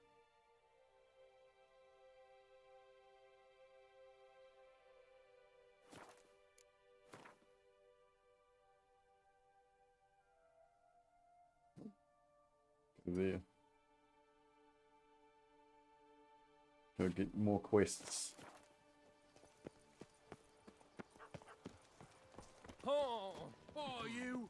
Go there. Go get more quests. Oh, you!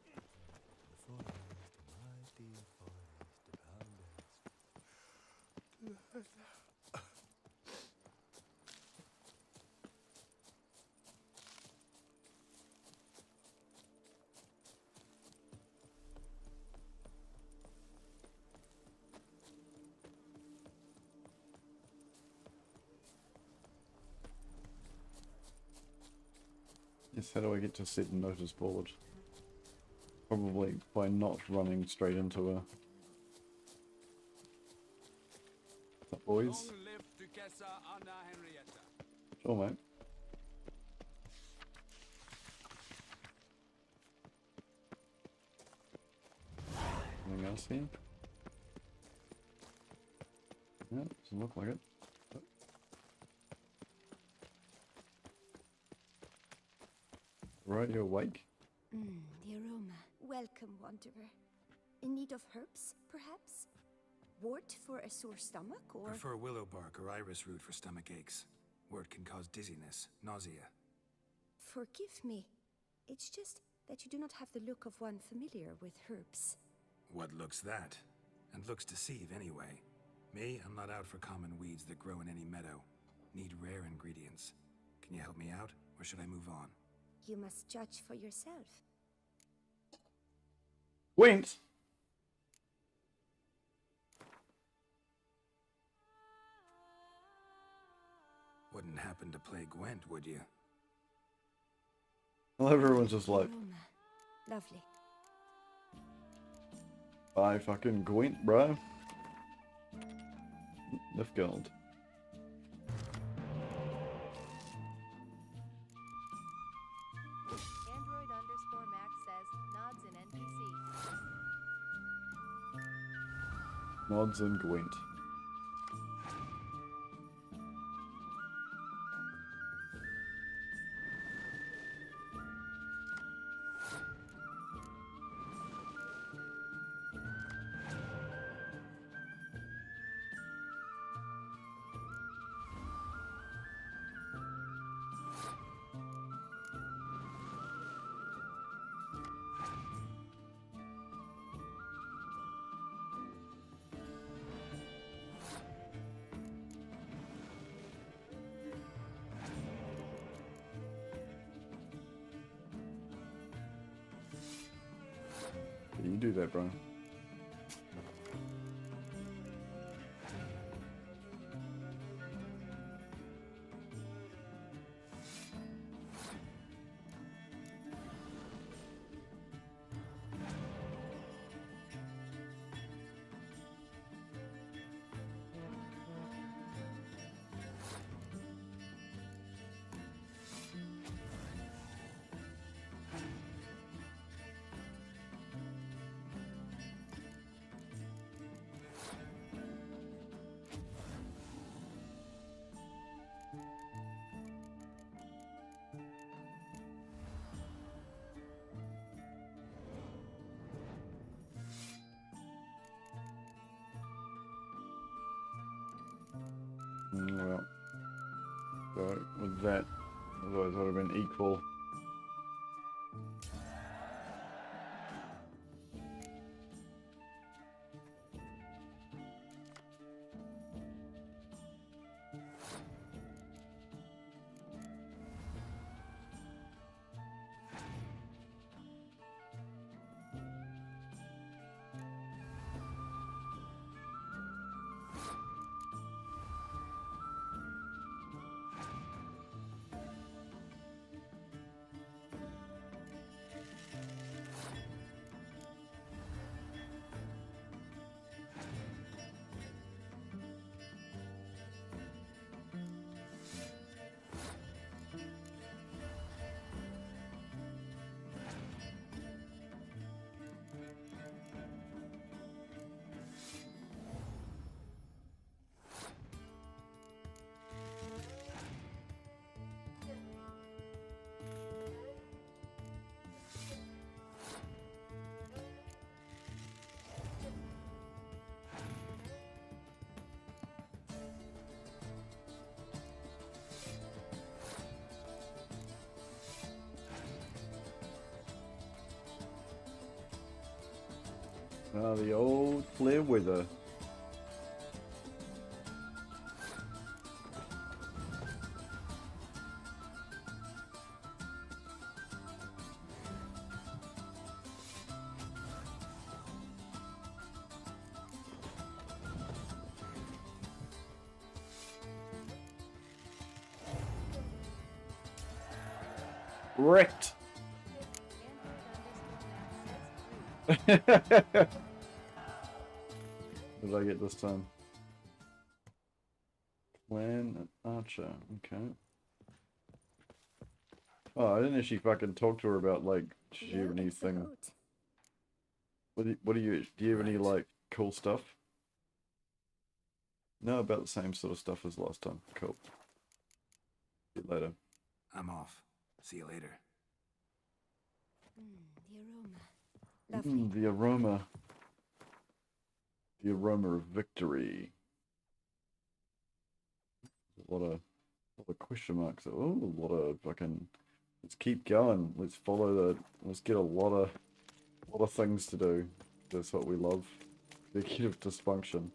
Yes, how do I get to set a notice board? Probably by not running straight into her. What's up, boys? Long live Duchessa Anna Henrietta. Sure, mate. Anything else here? Yeah, doesn't look like it. right? You awake? The aroma. Welcome, wanderer. In need of herbs, perhaps? Wort for a sore stomach, or... Prefer willow bark or iris root for stomach aches. Wort can cause dizziness, nausea. Forgive me. It's just that you do not have the look of one familiar with herbs. What looks that? And looks deceive anyway. Me, I'm not out for common weeds that grow in any meadow. Need rare ingredients. Can you help me out, or should I move on? You must judge for yourself. Gwent! Wouldn't happen to play Gwent, would you? Well, everyone's just like, Aroma. Lovely. I fucking Gwent, bro. Nifgard. Android_Max says, nods in NPC. Nods and Gwent. You do that, bro. Well, so with that, otherwise it would have been equal. Ah, the old clear wither. Wrecked. What did I get this time? Clan and Archer, okay. Oh, I didn't actually fucking talk to her about, like, does she have anything? What do you have any, like, cool stuff? No, about the same sort of stuff as last time. Cool. See you later. I'm off. See you later. The aroma. Lovely. The aroma. The aroma of victory. A lot of question marks. Oh, a lot of fucking. Let's keep going. Let's follow the. Let's get a lot of things to do. That's what we love. Executive dysfunction.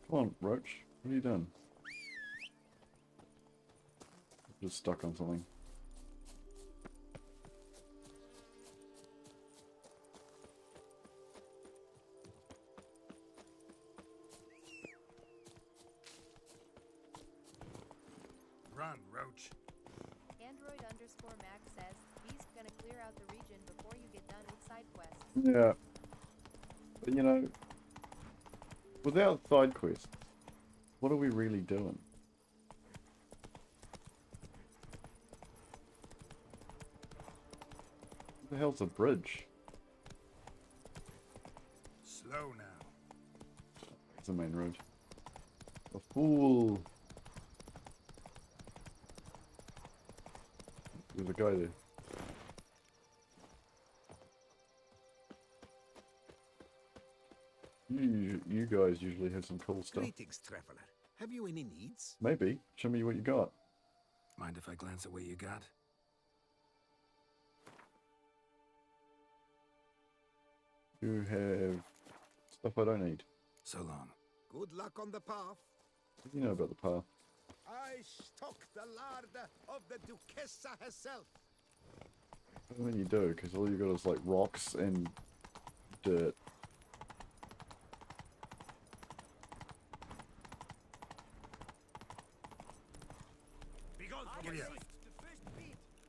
Come on, Roach. What are you doing? I'm just stuck on something. Run, Roach. Android_Mac says, Beast gonna clear out the region before you get done with side quests. Yeah. But you know, without side quests, what are we really doing? What the hell's a bridge? Slow now. It's the main road. A fool! There's a guy there. You guys usually have some cool stuff. Greetings, traveler. Have you any needs? Maybe. Show me what you got. Mind if I glance at what you got? You have stuff I don't need. So long. Good luck on the path. What do you know about the path? I stock the larder of the Duchessa herself. I don't think you do, because all you got is like rocks and dirt. Giddy up.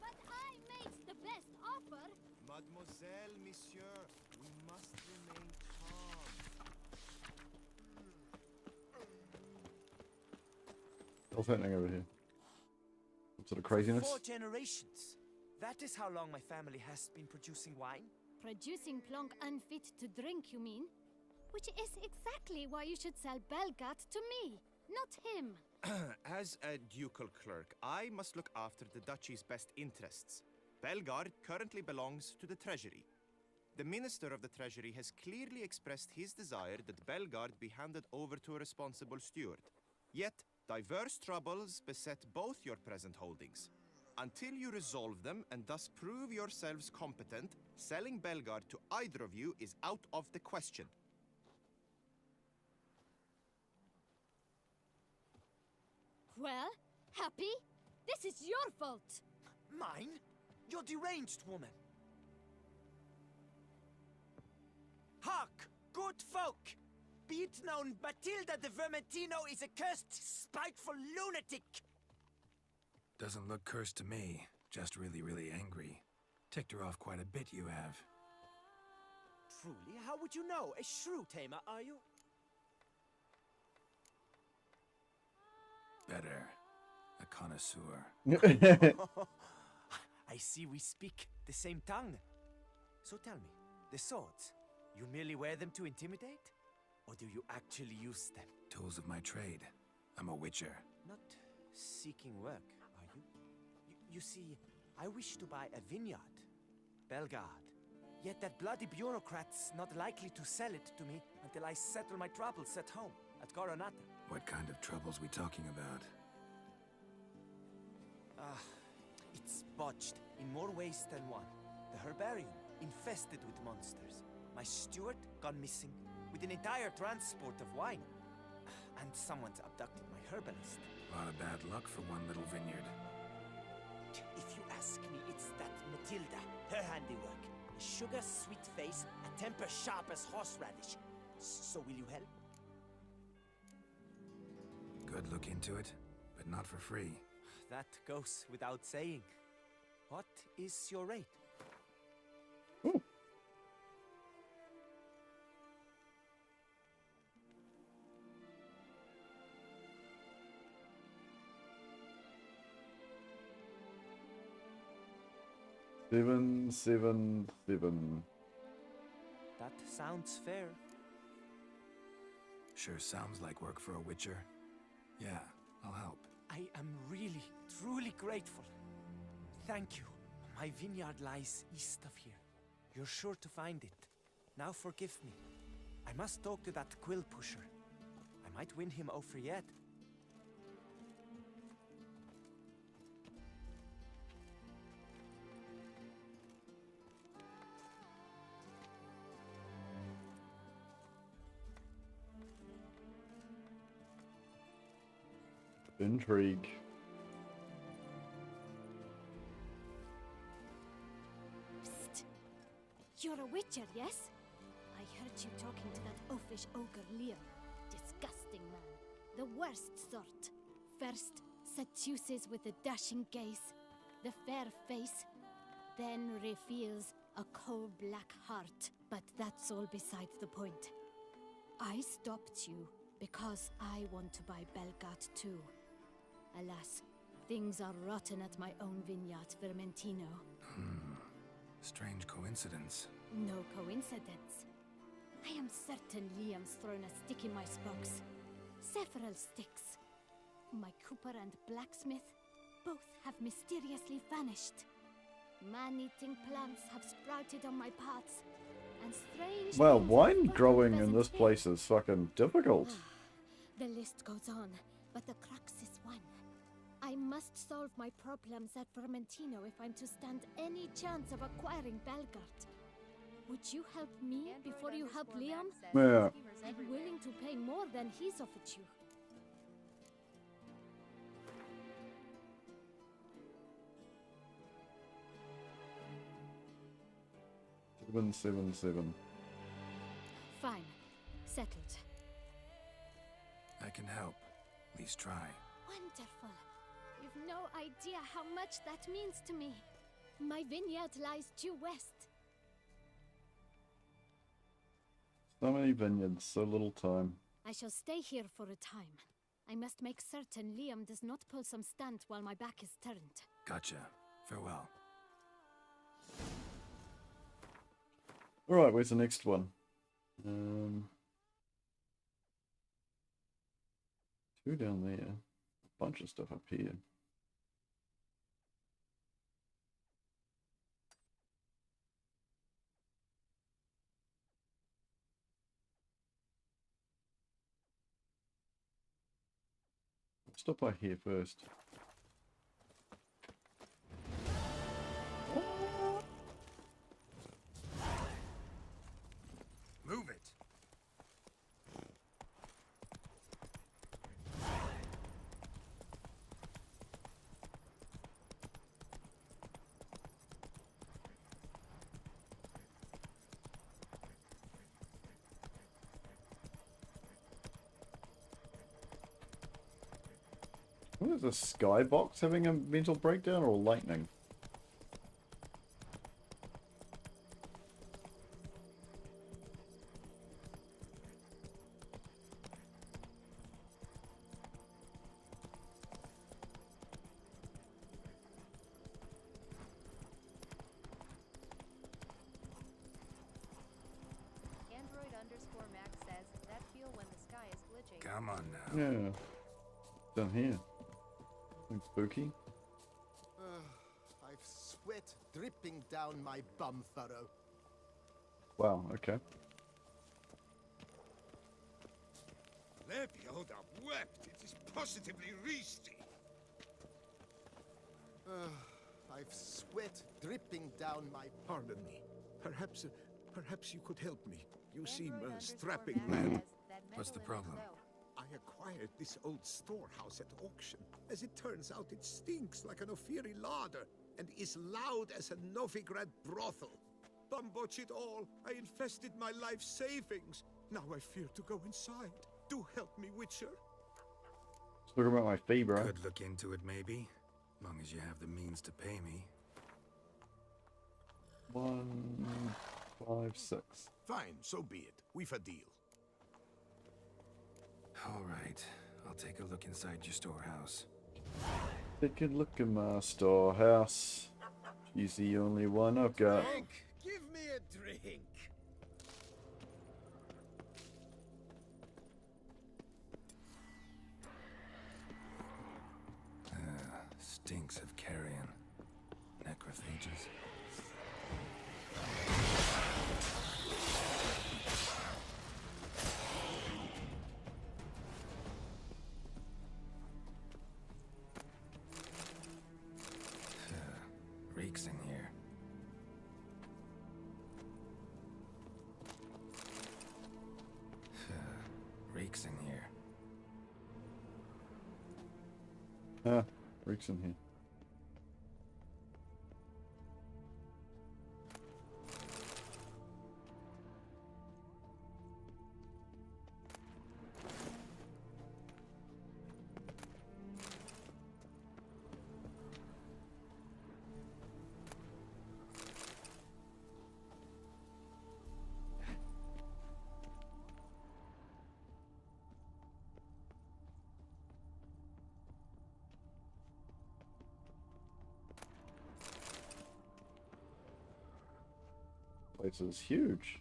But I made the best offer. Mademoiselle, monsieur, we must remain calm. What's happening over here? What sort of craziness? 4 generations. That is how long my family has been producing wine. Producing plonk unfit to drink, you mean? Which is exactly why you should sell Belgat to me, not him. As a ducal clerk, I must look after the duchy's best interests. Belgard currently belongs to the treasury. The minister of the treasury has clearly expressed his desire that Belgard be handed over to a responsible steward. Yet, diverse troubles beset both your present holdings. Until you resolve them and thus prove yourselves competent, selling Belgard to either of you is out of the question. Well, Happy? This is your fault. Mine? You're deranged, woman. Hark, good folk! Be it known, Matilda de Vermentino is a cursed, spiteful lunatic! Doesn't look cursed to me. Just really, really angry. Ticked her off quite a bit, you have. Truly, how would you know? A shrew tamer, are you? Better. A connoisseur. I see we speak the same tongue. So tell me, the swords, you merely wear them to intimidate? Or do you actually use them? Tools of my trade. I'm a witcher. Not seeking work, are you? You see, I wish to buy a vineyard. Belgard. Yet that bloody bureaucrat's not likely to sell it to me until I settle my troubles at home, at Coronata. What kind of troubles we talking about? It's botched in more ways than one. The herbarium, infested with monsters. My steward gone missing, with an entire transport of wine. And someone's abducted my herbalist. A lot of bad luck for one little vineyard. If you ask me, it's that Matilda, her handiwork. A sugar-sweet face, a temper sharp as horseradish. So will you help? Good look into it, but not for free. That goes without saying. What is your rate? Ooh. 777. That sounds fair. Sure sounds like work for a witcher. Yeah, I'll help. I am really, truly grateful. Thank you. My vineyard lies east of here. You're sure to find it. Now forgive me. I must talk to that quill pusher. I might win him over yet. Intrigue. Psst. You're a witcher, yes? I heard you talking to that oafish ogre Liam. Disgusting man. The worst sort. First, seduces with a dashing gaze, the fair face, then reveals a coal-black heart. But that's all besides the point. I stopped you because I want to buy Belgard too. Alas, things are rotten at my own vineyard, Vermentino. Strange coincidence. No coincidence. I am certain Liam's thrown a stick in my spokes. Several sticks. My cooper and blacksmith both have mysteriously vanished. Man-eating plants have sprouted on my paths, and strange Well, things wine have grown growing in pheasant this hill. place is fucking difficult. The list goes on, but the crux is one. I must solve my problems at Vermentino if I'm to stand any chance of acquiring Belgard. Would you help me before you help Liam? Yeah. I'm willing to pay more than he's offered you. Seven. Fine. Settled. I can help. At least try. Wonderful. You've no idea how much that means to me. My vineyard lies due west. So many vineyards, so little time. I shall stay here for a time. I must make certain Liam does not pull some stunt while my back is turned. Gotcha. Farewell. Alright, where's the next one? Two down there. A bunch of stuff up here. Stop by here first. Move it. What is a skybox having a mental breakdown or lightning? Android_Max says that feel when the sky is glitching. Come on now. Yeah. Down here. Something spooky. I've sweat dripping down my bum furrow. Wow, okay. Lebioda wept. It is positively risky. I've sweat dripping down my... Pardon me. Perhaps you could help me. You seem a strapping Android_Max lad. says that What's the Mental problem? is low. I acquired this old storehouse at auction. As it turns out, it stinks like an Ophiri larder and is loud as a Novigrad brothel. Bumboch it all, I infested my life savings. Now I fear to go inside. Do help me, Witcher. Let's talk about my fee, bro. Could look into it, maybe. Long as you have the means to pay me. 156. Fine, so be it. We've a deal. All right. I'll take a look inside your storehouse. Take a look in my storehouse. She's the only one I've got. Drink! Give me a drink! Stinks of carrion. Necrophages. Reeks in here. Reeks in here. Ah, reeks in here. Place is huge.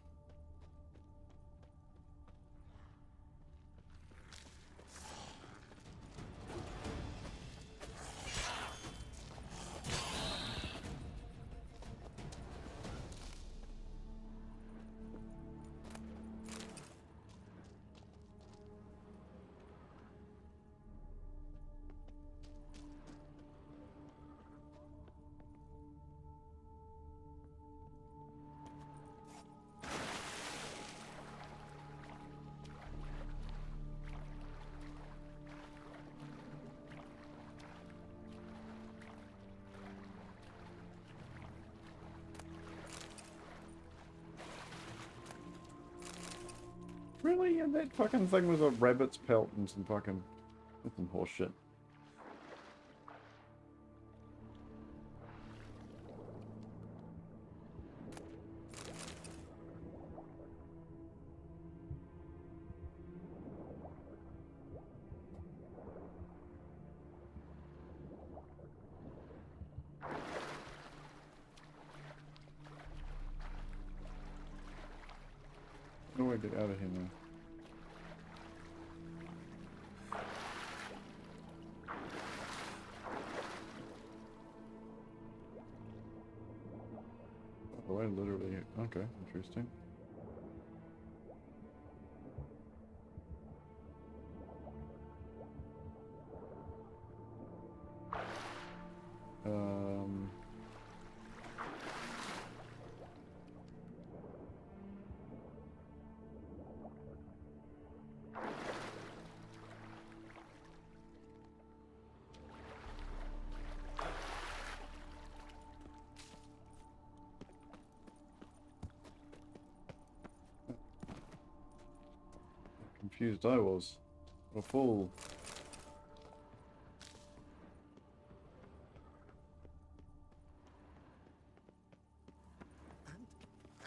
Really? And that fucking thing was a rabbit's pelt and some fucking... That's some horse shit. How do I get out of here now? Oh, I literally... Okay, interesting. Confused I was. What a fool.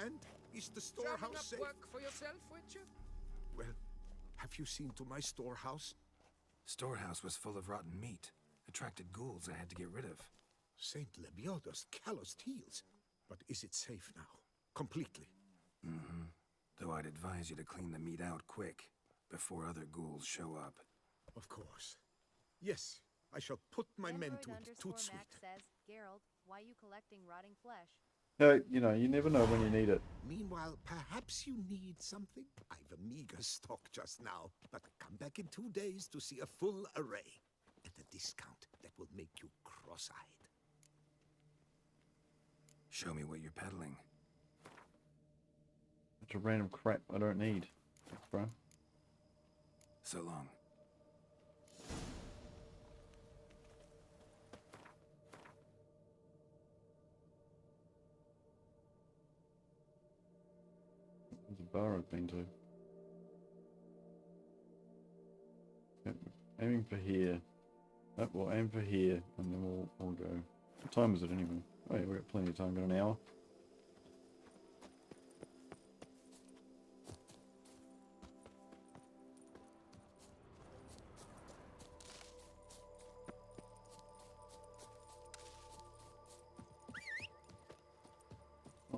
And is the storehouse safe? work for yourself, Witcher? Well, have you seen to my storehouse? Storehouse was full of rotten meat. Attracted ghouls I had to get rid of. Saint Lebioda's calloused heels. But is it safe now? Completely? Mm-hmm. Though I'd advise you to clean the meat out quick, before other ghouls show up. Of course. Yes, I shall put my men to it. Toot Max sweet. says, Geralt, why you collecting rotting flesh? You know, you never know when you need it. Meanwhile, perhaps you need something? I've a meager stock just now, but come back in 2 days to see a full array. At a discount that will make you cross-eyed. Show me what you're peddling. It's a random crap I don't need. Thanks, bro. So long. There's a bar I've been to. Yep, aiming for here. Oh, we'll aim for here, and then we'll go. What time is it anyway? Oh yeah, we've got plenty of time, got an hour.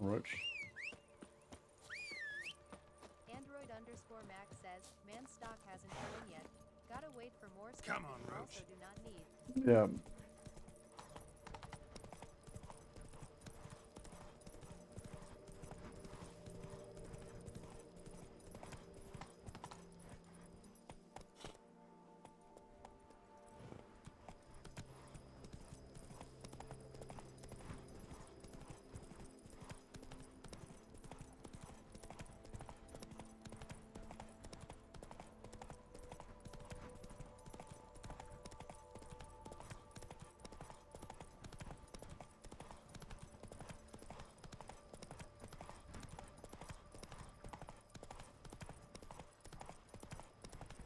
Roach. Android_Max says, man stock hasn't come in yet. Gotta wait for more stuff Come on, that you Roach. also do not need. Yeah.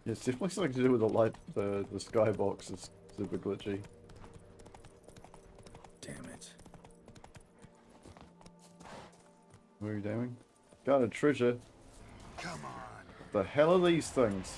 Yeah, it's definitely something to do with the light. The skybox is super glitchy. Damn it. What are you doing? Got a treasure. Come on. What the hell are these things?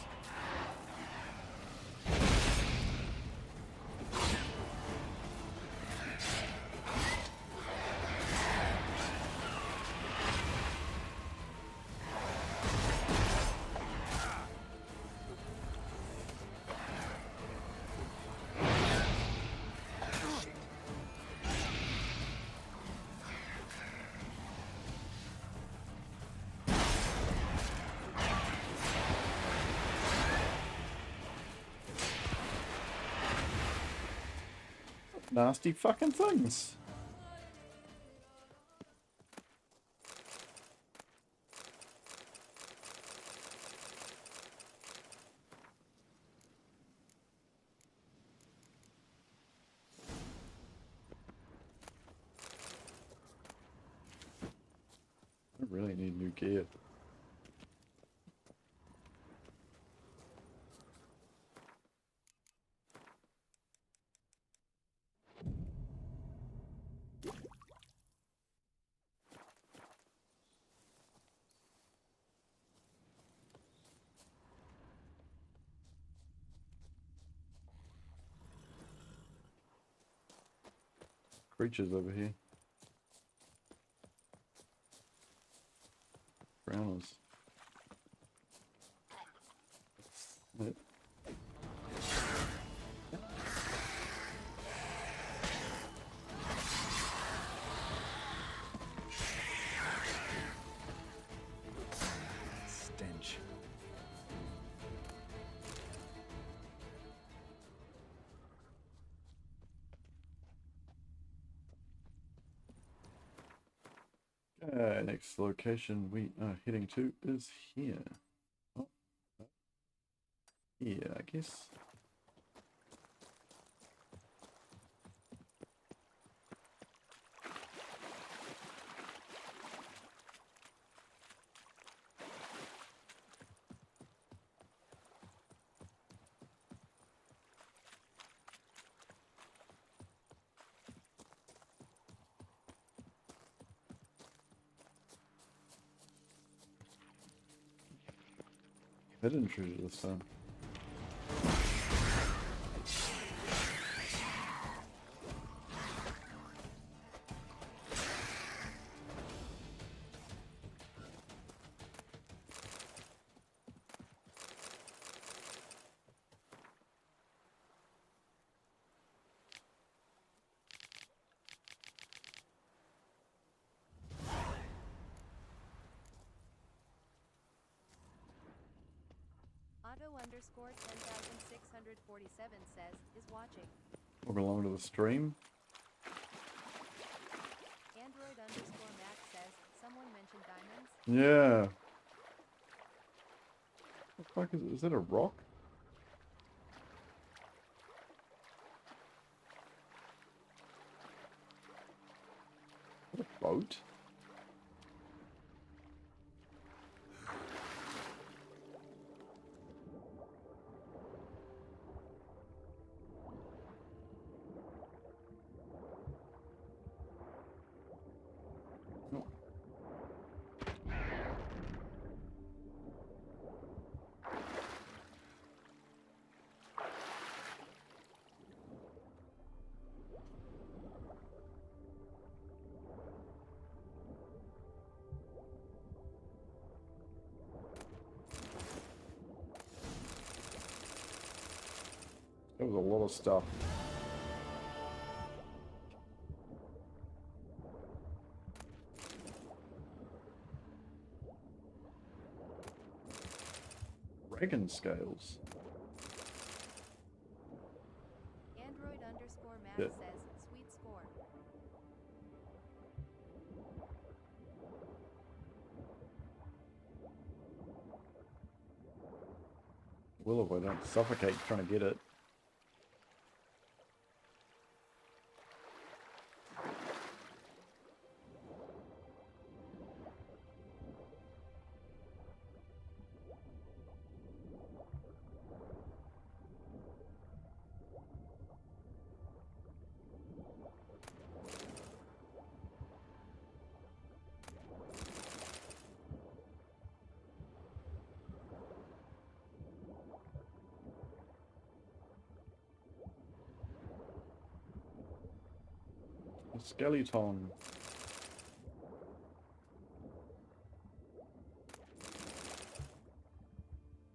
Nasty fucking things. I really need new gear. Creatures over here. Browners. Yep. Stench. Okay, next location we are heading to is here. Oh, here, I guess. Hidden treasure this time. Otto_10647 says, is watching. Welcome along to the stream. Android_Max says, someone mentioned diamonds? Yeah. What the fuck is it? Is that a rock? Is that a boat? There was a lot of stuff. Dragon scales. Android_Max Yeah. says, sweet score. Will if I don't suffocate trying to get it. Skeleton.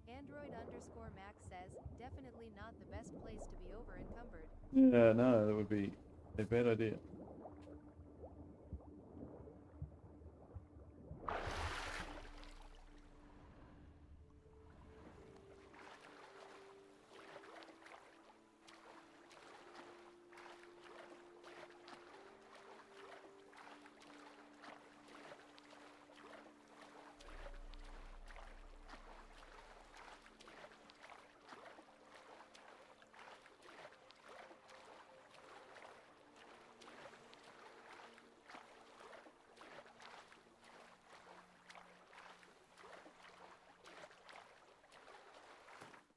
Android_Max says, definitely not the best place to be over encumbered. Yeah, no, that would be a bad idea.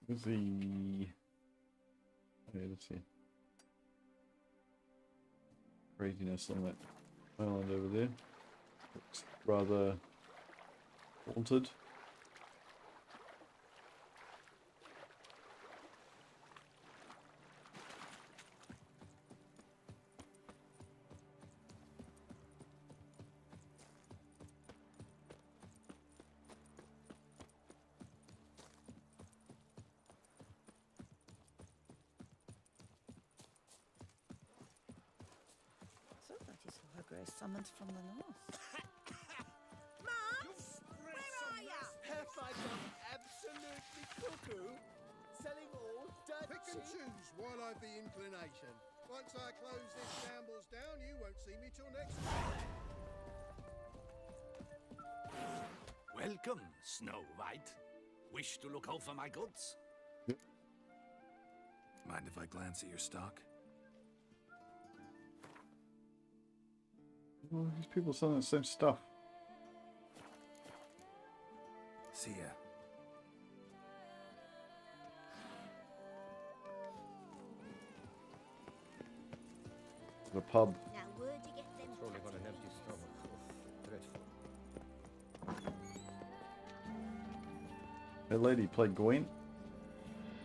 Where's the... Okay, let's see. Craziness on that island over there. Looks rather haunted. So that is who her grace summoned from the north. Mums! Where are ya? Have I gone absolutely cuckoo? Selling all dirt Pick and choose while I've the inclination. Once I close this shambles down, you won't see me till next week. Welcome, Snow White. Wish to look over my goods? Mind if I glance at your stock? Oh, these people selling the same stuff. See ya. The pub. Now, where'd you get them? Probably got an empty stomach. Dreadful. That lady played Gwen.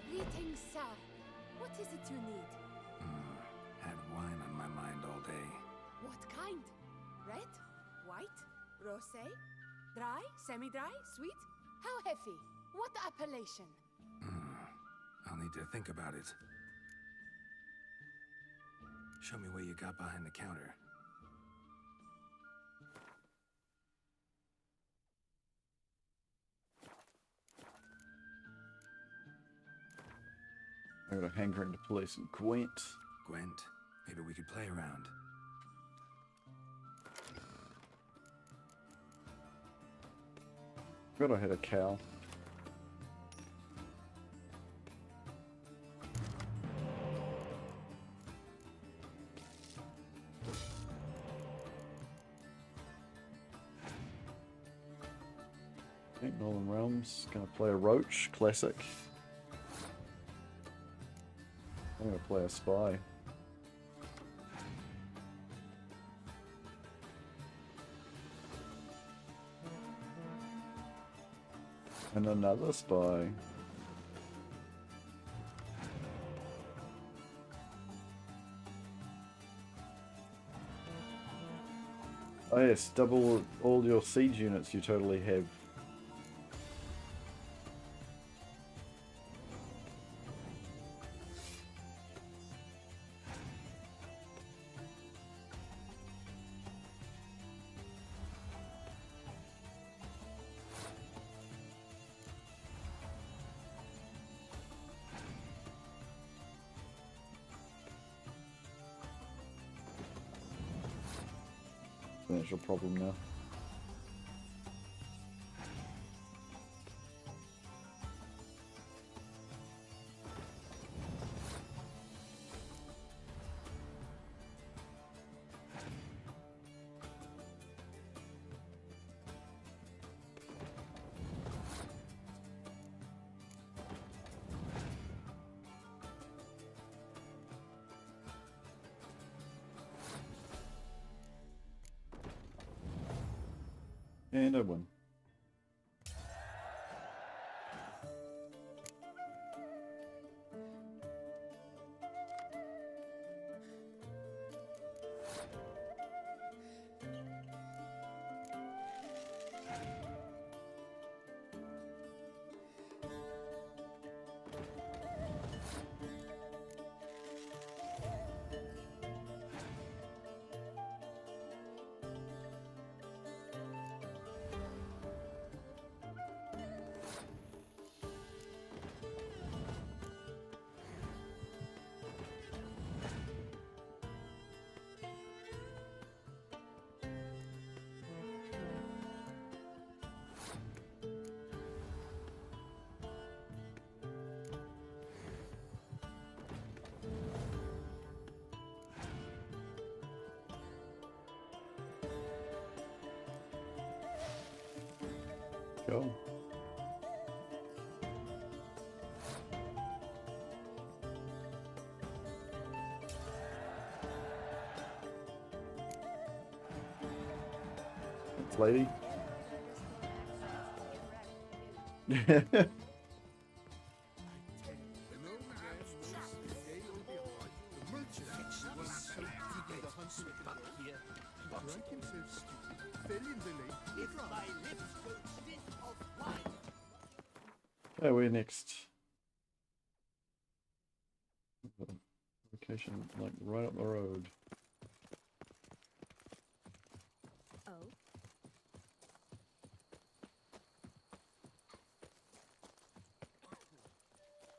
Greetings, sir. What is it you need? Had wine on my mind all day. What kind? Red? White? Rosé? Dry? Semi-dry? Sweet? How heavy? What appellation? I'll need to think about it. Show me what you got behind the counter. I got a hankering to play some Gwent. Gwent, maybe we could play around. Forgot I had a cow. Okay, Northern Realms. Gonna play a roach, classic. I'm gonna play a spy. And another spy. Oh yes, double all your siege units you totally have. an actual problem now. And I win. Go. Thanks, lady. Okay, we're next. Location, like, right up the road. Oh.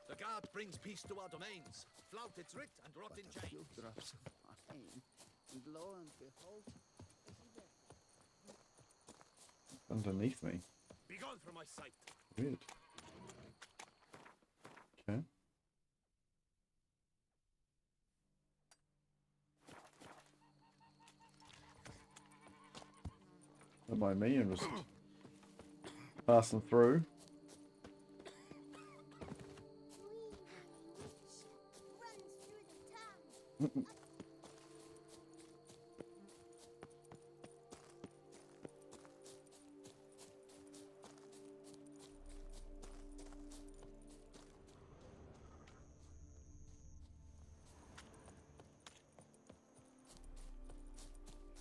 The guard brings peace to our domains. Flout its writ and rot in chains. Drops of wine, and lo and behold, Underneath me. Begone from my sight. Weird. Okay. Don't mind me, I'm just passing through.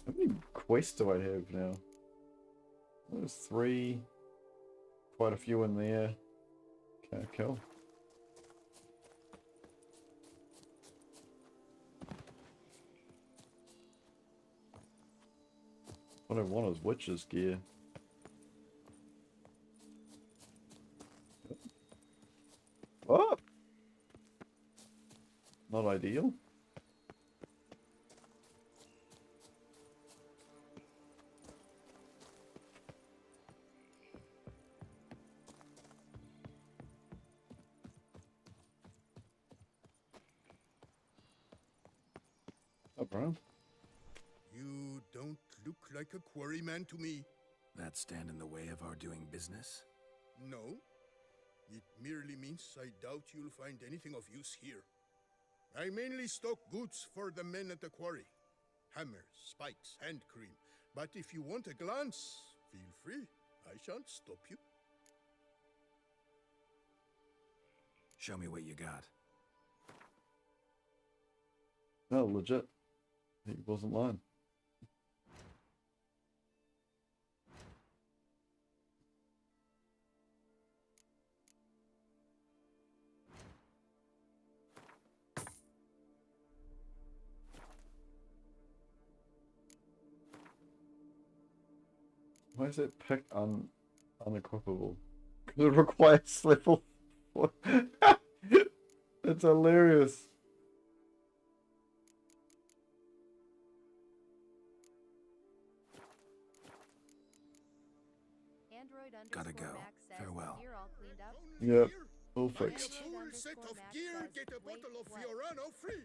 How many quests do I have now? There's 3. Quite a few in there. Okay, cool. What I want is witch's gear. Oh! Not ideal. Oh, bro. You don't look like a quarryman to me. That stand in the way of our doing business? No. It merely means I doubt you'll find anything of use here. I mainly stock goods for the men at the quarry. Hammers, spikes, hand cream. But if you want a glance, feel free. I shan't stop you. Show me what you got. No, legit. He wasn't lying. Why is it pick unequipable? Because it requires level 4. That's hilarious. Gotta go. Farewell. You're all cleaned up. Yep, all Buy a fixed. full set of gear, get a bottle of Fiorano free.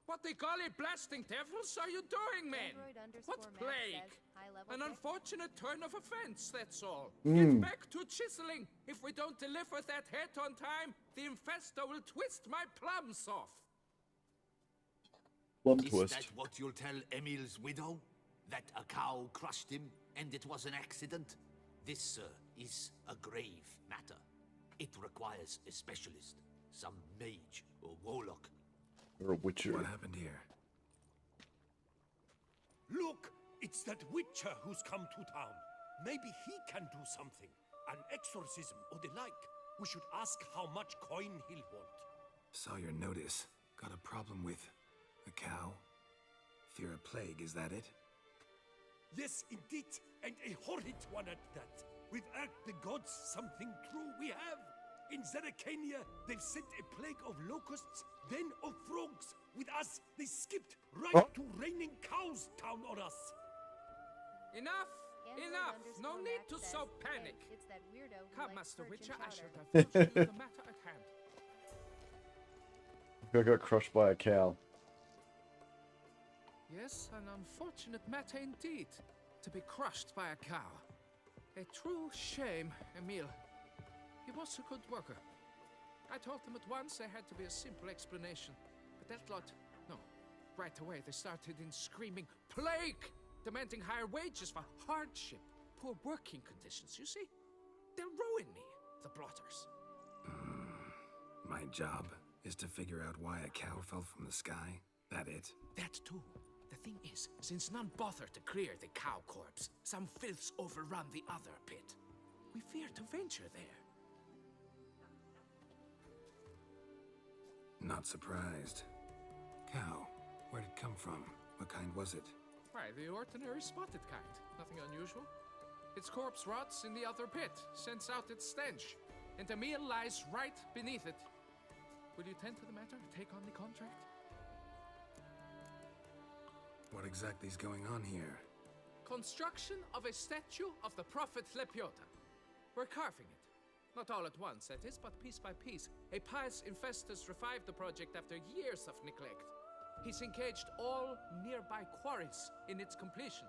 What the golly blasting devils are you doing, man? What plague? An unfortunate turn of events, that's all. Get back to chiseling. If we don't deliver that head on time, the infestor will twist my plums off. Plum Is twist. that what you'll tell Emil's widow? That a cow crushed him and it was an accident? This, sir, is a grave matter. It requires a specialist, some mage or warlock. Or a witcher. What happened here? Look, it's that witcher who's come to town. Maybe he can do something. An exorcism or the like. We should ask how much coin he'll want. Saw your notice. Got a problem with a cow? Fear a plague, is that it? Yes, indeed, and a horrid one at that. We've irked the gods something true we have. In Zeracania, they've sent a plague of locusts, then of frogs. With us, they skipped right to raining cows down on us. Enough! Android Enough! No underscore need Max to says, so "Hey, panic. It's that weirdo who Come, likes Master perch Witcher, and I shall chowder." divulge to you the matter at hand. I got crushed by a cow. Yes, an unfortunate matter indeed, to be crushed by a cow. A true shame, Emil. He was a good worker. I told them at once there had to be a simple explanation. But that lot, no. Right away they started in screaming, plague! Demanding higher wages for hardship, poor working conditions, you see? They'll ruin me, the blotters. My job is to figure out why a cow fell from the sky. That it? That too. The thing is, since none bother to clear the cow corpse, some filths overrun the other pit. We fear to venture there. Not surprised. Cow. Where'd it come from? What kind was it? Why, the ordinary spotted kind. Nothing unusual. Its corpse rots in the other pit, sends out its stench, and Emil lies right beneath it. Will you tend to the matter? Take on the contract? What exactly is going on here? Construction of a statue of the prophet Lepiota. We're carving it. Not all at once, that is, but piece by piece. A pious infestus revived the project after years of neglect. He's engaged all nearby quarries in its completion.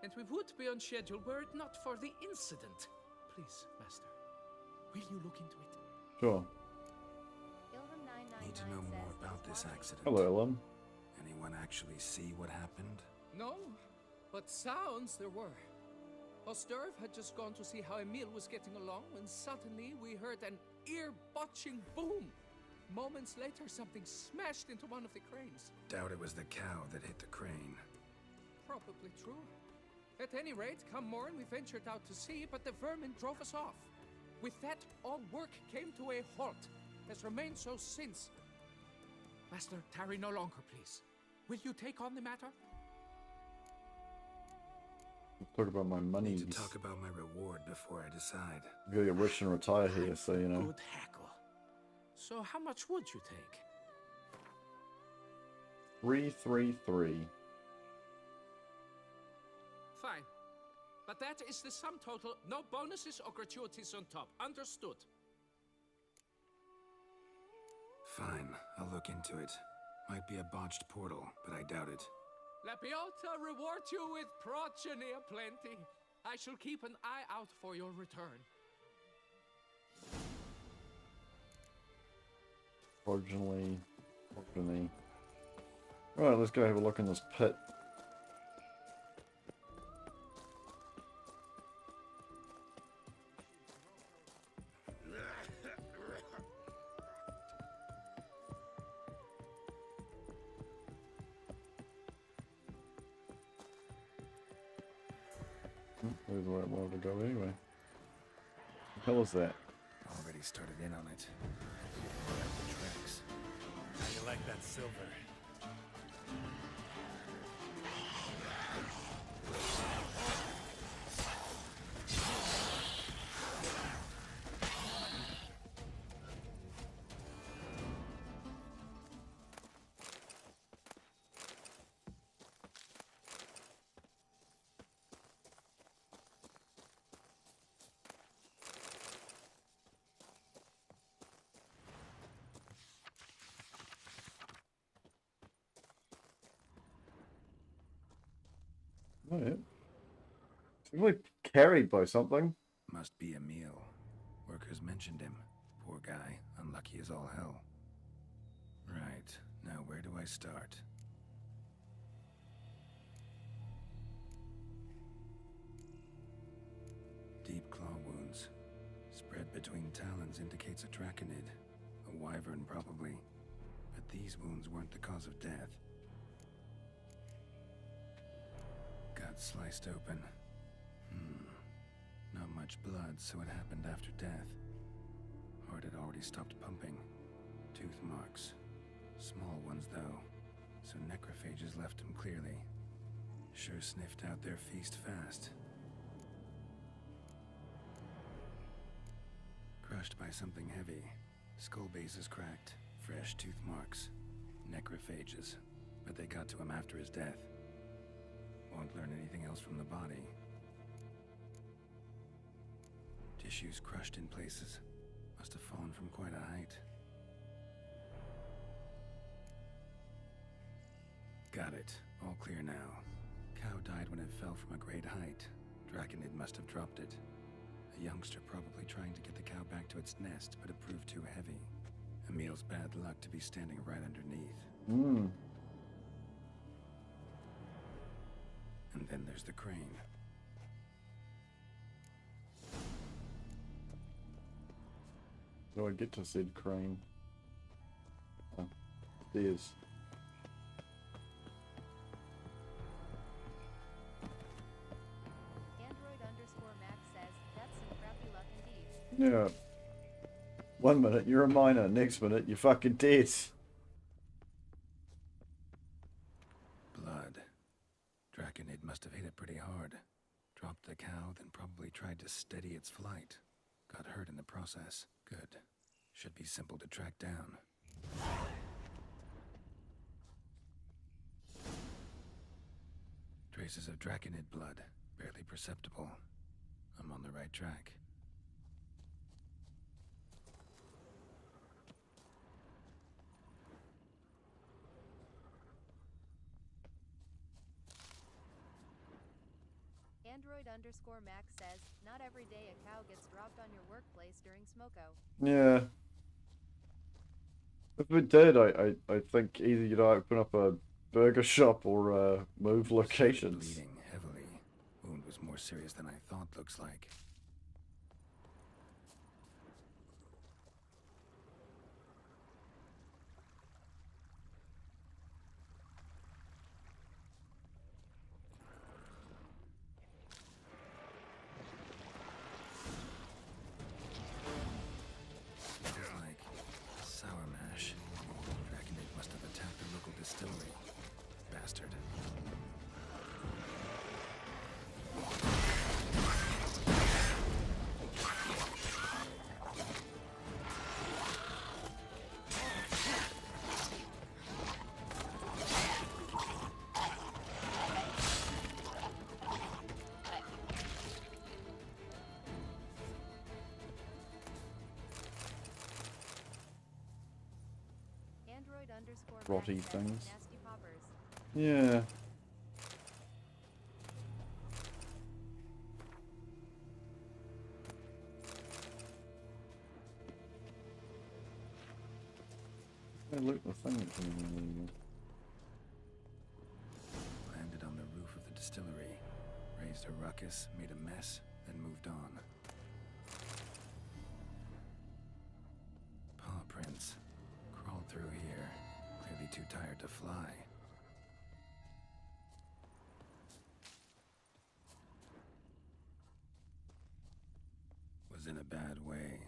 And we would be on schedule were it not for the incident. Please, Master, will you look into it? Sure. Need to know more about this accident. Hello, Ellen. Anyone actually see what happened? No, but sounds there were. Osterv had just gone to see how Emil was getting along when suddenly we heard an ear-botching boom. Moments later, something smashed into one of the cranes. Doubt it was the cow that hit the crane. Probably true. At any rate, come morn, we ventured out to sea, but the vermin drove us off. With that, all work came to a halt. Has remained so since. Master, tarry no longer, please. Will you take on the matter? Let's talk about my money. Need to talk about my reward before I decide. I'm gonna get rich and retire here, so you know. Good hackle. So how much would you take? 333. Fine. But that is the sum total. No bonuses or gratuities on top. Understood? Fine, I'll look into it. Might be a botched portal, but I doubt it. Lapiota reward you with progeny aplenty. I shall keep an eye out for your return. Progeny. Alright, let's go have a look in this pit. There's the right way to go anyway. What the hell is that? Already started in on it. The tracks. How you like that silver? Oh yeah. Seems like carried by something. Must be Emil. Workers mentioned him. Poor guy, unlucky as all hell. Right, now where do I start? Deep claw wounds. Spread between talons indicates a draconid. A wyvern, probably. But these wounds weren't the cause of death. Gut sliced open. Not much blood, so it happened after death. Heart had already stopped pumping. Tooth marks. Small ones, though, so necrophages left him clearly. Sure sniffed out their feast fast. Crushed by something heavy. Skull base is cracked. Fresh tooth marks. Necrophages. But they got to him after his death. Won't learn anything else from the body. Tissues crushed in places. Must have fallen from quite a height. Got it. All clear now. Cow died when it fell from a great height. Draconid must have dropped it. A youngster probably trying to get the cow back to its nest, but it proved too heavy. Emil's bad luck to be standing right underneath. And then there's the crane. Do I get to said crane? Oh, there's. Android_Max says, that's some crappy luck indeed. Yeah. 1 minute you're a miner, next minute you're fucking dead. Blood. Draconid must have hit it pretty hard. Dropped the cow, then probably tried to steady its flight. Got hurt in the process. Good. Should be simple to track down. Traces of Draconid blood. Barely perceptible. I'm on the right track. Android_Max says, not every day a cow gets dropped on your workplace during smoko. Yeah. If it did, I think either you'd open up a burger shop or move locations. Bleeding heavily. Wound was more serious than I thought, looks like. Distillery. Bastard. Rotty things. Yeah. I loot the thing. Landed on the roof of the distillery. Raised a ruckus, made a mess, then moved on. Paw prints. Crawled through here. Clearly too tired to fly. Was in a bad way.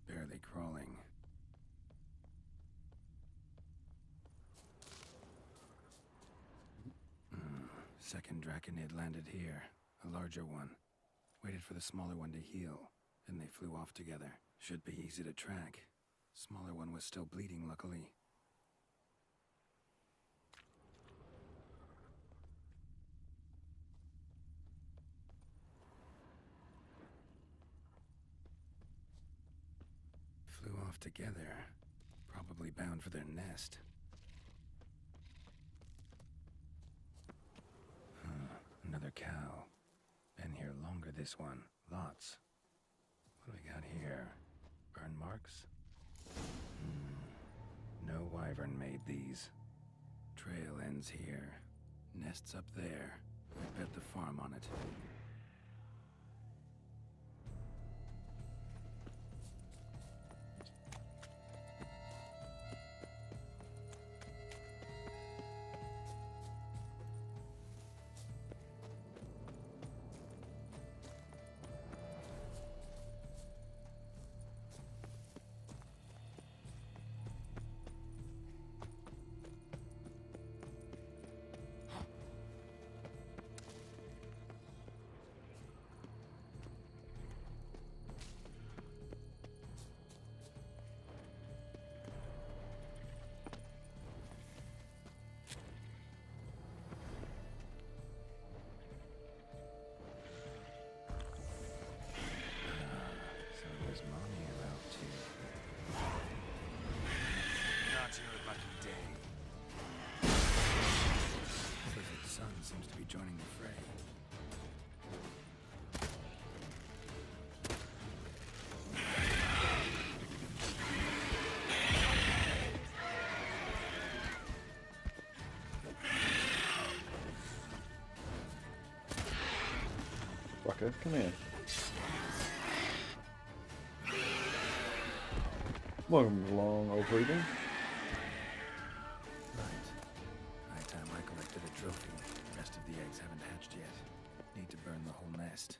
Barely crawling. Second Draconid landed here. A larger one. Waited for the smaller one to heal. Then they flew off together. Should be easy to track. Smaller one was still bleeding, luckily. Flew off together. Probably bound for their nest. Another cow. Been here longer, this one. Lots. What do we got here? Burn marks? No wyvern made these. Trail ends here. Nests up there. I bet the farm on it. Seems to be joining the fray. Fucker, come here. Welcome along, old freedom. I collected a trophy. The rest of the eggs haven't hatched yet. Need to burn the whole nest.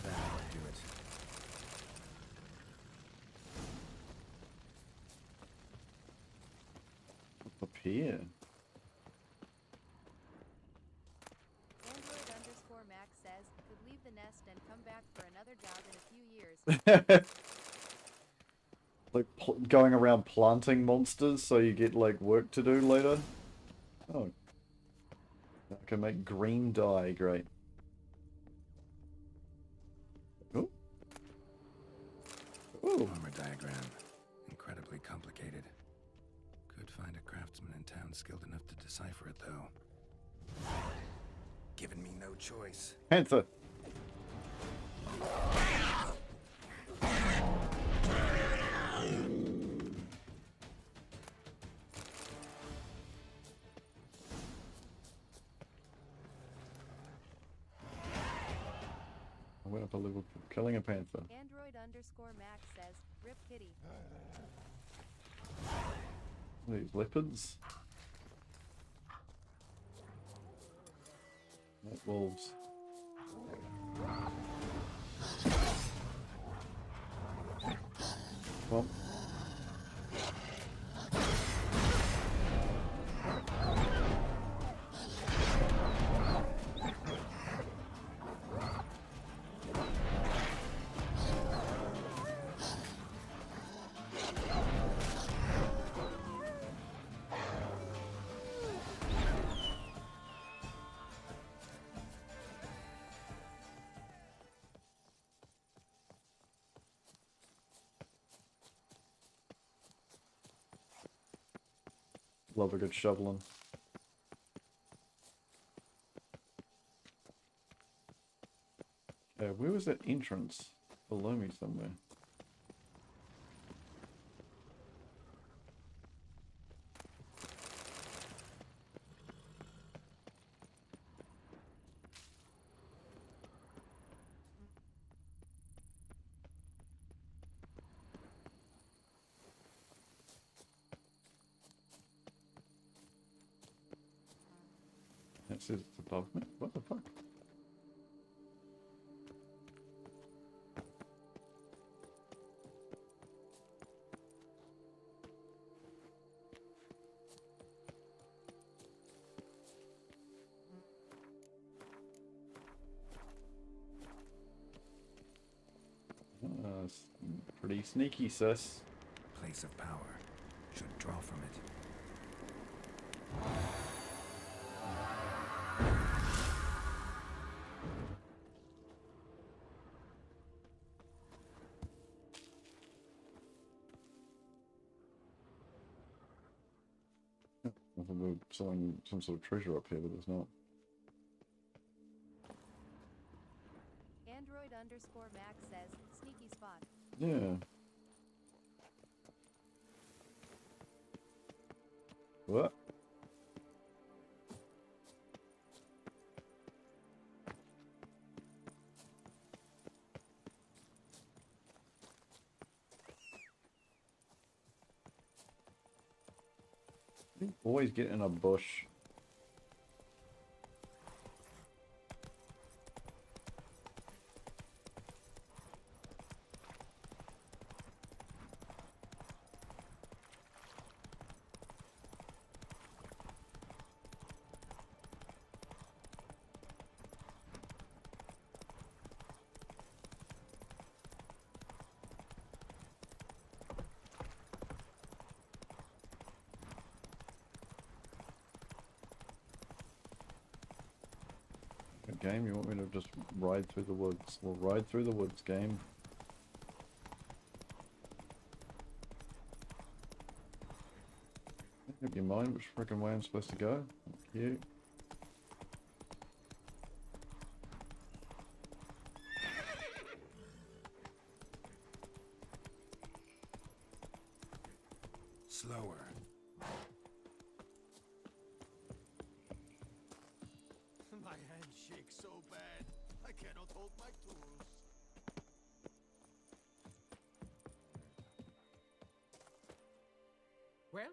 That'll do it. Up here. Android_Max says, could leave the nest and come back for another job in a few years. Like going around planting monsters so you get like work to do later. Oh. I can make green dye, great. Ooh. Ooh. Armor diagram. Incredibly complicated. Could find a craftsman in town skilled enough to decipher it, though. Given me no choice. Panther. I went up a level for killing a panther. Android_Max says, rip kitty. These leopards. Night wolves. Well. Love a good shoveling. Okay, where was that entrance? Below me somewhere. It says it's above me. What the fuck? Pretty sneaky, sis. place of power. Should draw from it. I thought there was some sort of treasure up here, but there's not. Android_Max says, sneaky spot. Yeah. What? Always get in a bush. Game, you want me to just ride through the woods? We'll ride through the woods, game. Make up your mind which frickin' way I'm supposed to go. Thank you. Slower. My hand shakes so bad, I cannot hold my tools. Well,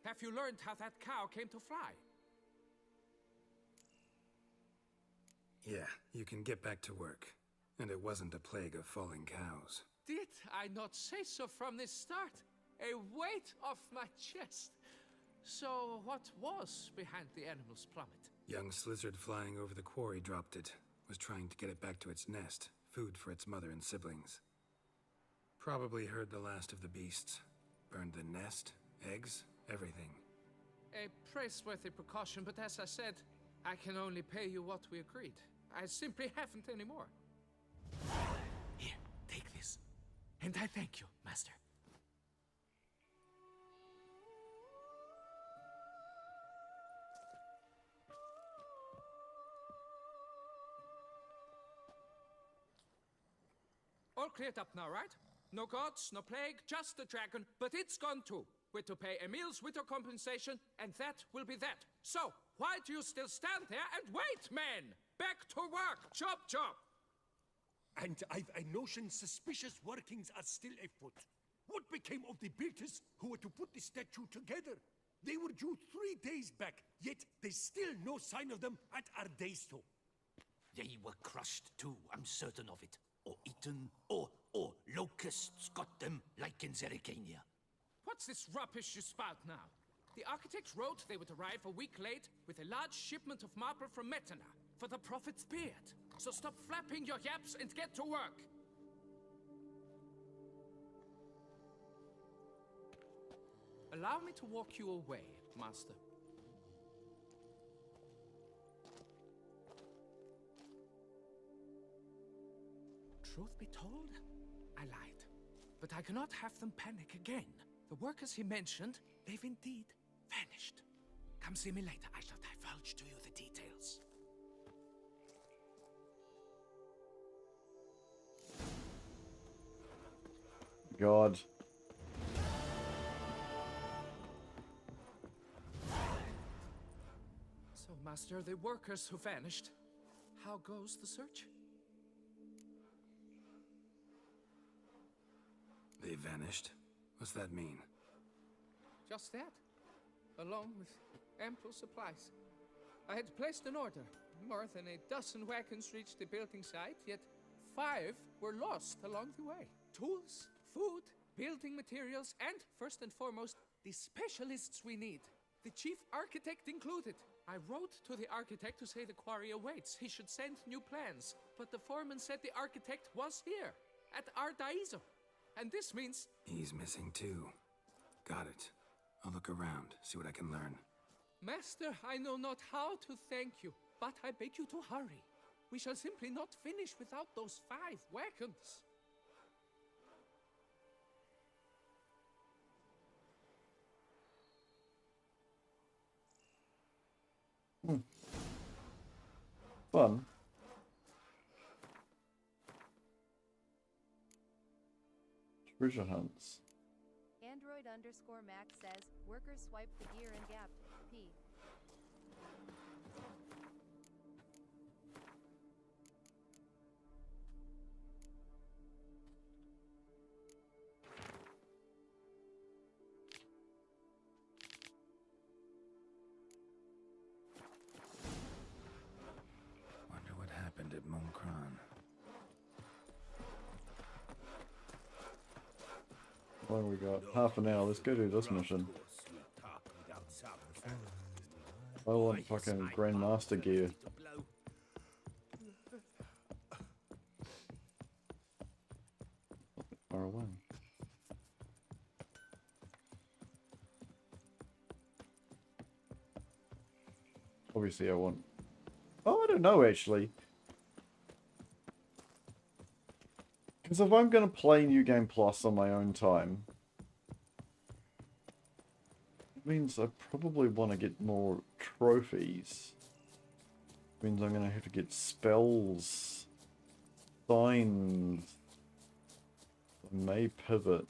have you learned how that cow came to fly? Yeah, you can get back to work. And it wasn't a plague of falling cows. Did I not say so from the start? A weight off my chest. So what was behind the animal's plummet? Young lizard flying over the quarry dropped it. Was trying to get it back to its nest. Food for its mother and siblings. Probably heard the last of the beasts. Burned the nest, eggs, everything. A praiseworthy precaution, but as I said, I can only pay you what we agreed. I simply haven't any more. Here, take this. And I thank you, Master. All cleared up now, right? No gods, no plague, just the dragon, but it's gone too. We're to pay Emil's widow compensation, and that will be that. So, why do you still stand there and wait, men? Back to work! Chop, chop! And I've a notion suspicious workings are still afoot. What became of the builders who were to put the statue together? They were due 3 days back, yet there's still no sign of them at Ardeisto. They were crushed too, I'm certain of it. Or eaten, or locusts got them, like in Zerikania. What's this rubbish you spout now? The architect wrote they would arrive a week late with a large shipment of marble from Metana for the prophet's beard. So stop flapping your yaps and get to work. Allow me to walk you away, Master. Truth be told, I lied. But I cannot have them panic again. The workers he mentioned, they've indeed vanished. Come see me later. I shall divulge to you the details. God. So, Master, the workers who vanished, how goes the search? They vanished? What's that mean? Just that. Along with ample supplies. I had placed an order. More than a dozen wagons reached the building site, yet 5 were lost along the way. Tools, food, building materials, and, first and foremost, the specialists we need. The chief architect included. I wrote to the architect to say the quarry awaits. He should send new plans. But the foreman said the architect was here, at Ardaizo. And this means... He's missing too. Got it. I'll look around, see what I can learn. Master, I know not how to thank you, but I beg you to hurry. We shall simply not finish without those 5 wagons. Fun. Treasure hunts. Android_Max says, workers swiped the gear and gapped. P. Wonder what happened at Monkron. What we got? Half an hour. Let's go do this mission. I want fucking Grandmaster gear. Far away. Obviously I want... Oh, I don't know actually. Because if I'm going to play New Game Plus on my own time, it means I probably want to get more trophies. It means I'm going to have to get spells, signs. I may pivot.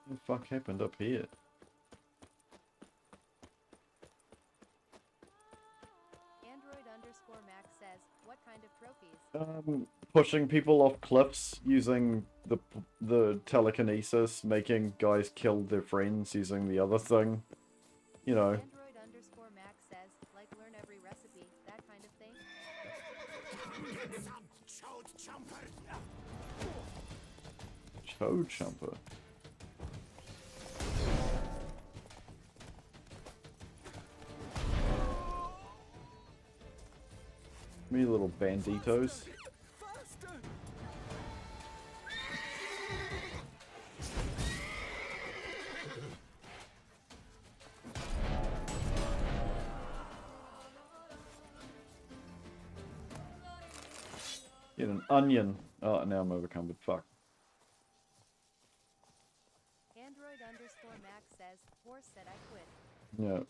What the fuck happened up here? Android_Max says, what kind of trophies? Pushing people off cliffs using the telekinesis, making guys kill their friends using the other thing. You know. Android_Max says, like learn every recipe, that kind of thing. Chode Chomper. Me little banditos. Get an onion. Oh, now I'm overcumbered. Fuck. Android_Max says, horse said I quit. Yeah.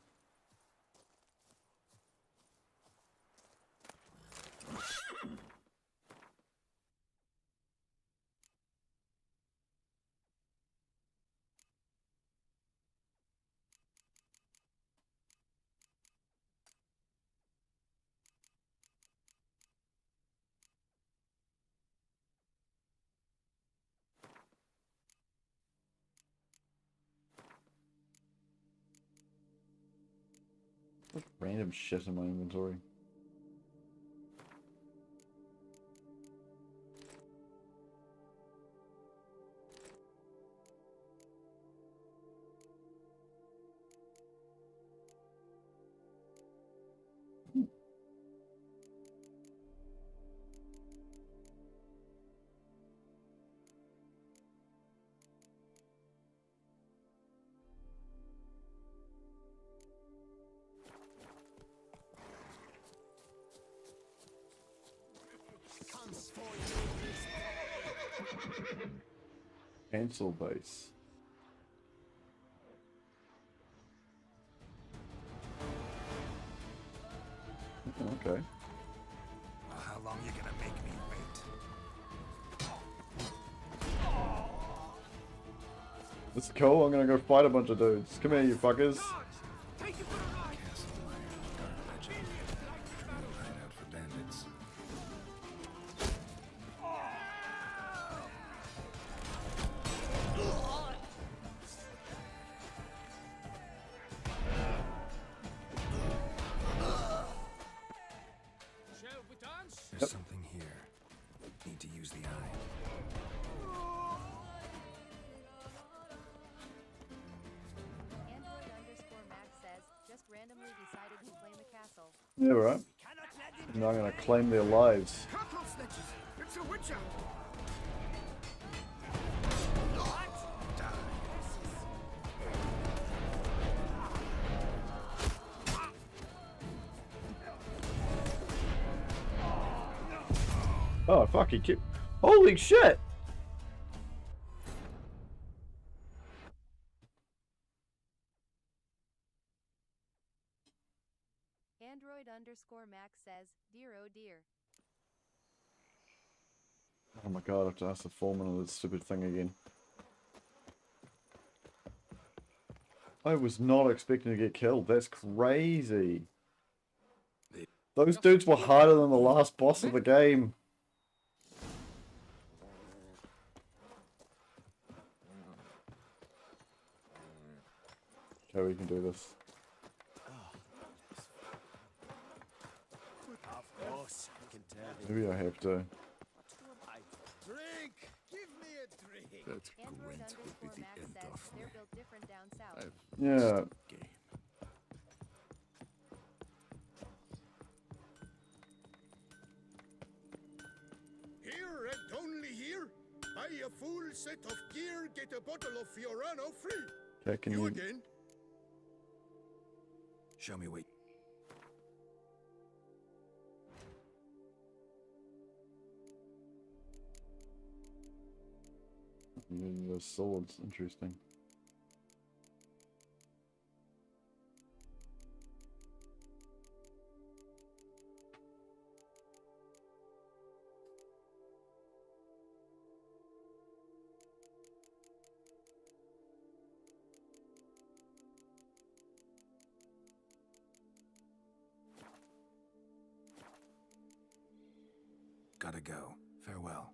What random shit in my inventory? Cancel base. Okay. How long you gonna make me wait? This is cool. I'm gonna go fight a bunch of dudes. Come here, you fuckers. Hideout for bandits. There's something here. Need to use the eye. Android_Max says, just randomly decided to claim a castle. Yeah, right. Now I'm gonna claim their lives. Cattle snitches! It's a witcher! Oh fuck, he kept. Holy shit! Android_Max says, dear oh dear. Oh my god, I have to ask the foreman of this stupid thing again. I was not expecting to get killed. That's crazy. Those dudes were harder than the last boss of the game. Okay, we can do this. Of course, I can tell. Maybe I have to. Drink! Give me a drink! That grunt will be the end of me. They're built different down south. Yeah. Here and only here, buy a full set of gear, get a bottle of Fiorano free. Okay, can you again? Show me wait. The swords, interesting. Gotta go. Farewell.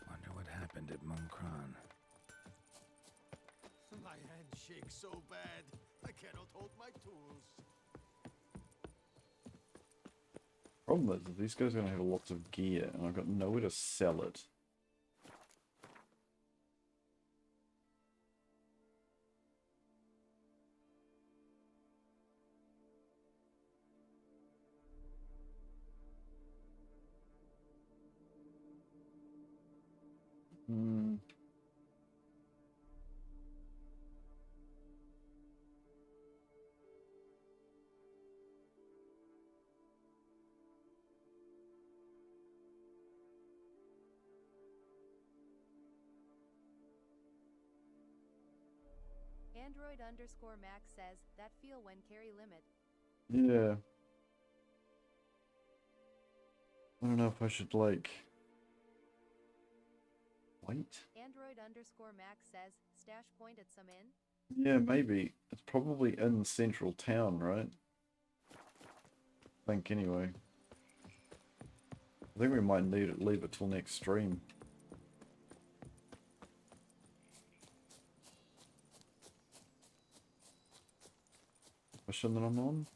Wonder what happened at Monkron. My hand shakes so bad, I cannot hold my tools. Problem is, these guys are gonna have lots of gear, and I've got nowhere to sell it. Hmm. Android_Max says, that feel when carry limit. Yeah. I don't know if I should, like... Wait? Android_Max says, stash point at some inn? Yeah, maybe. It's probably in central town, right? I think, anyway. I think we might need it, leave it till next stream. Mission that I'm on?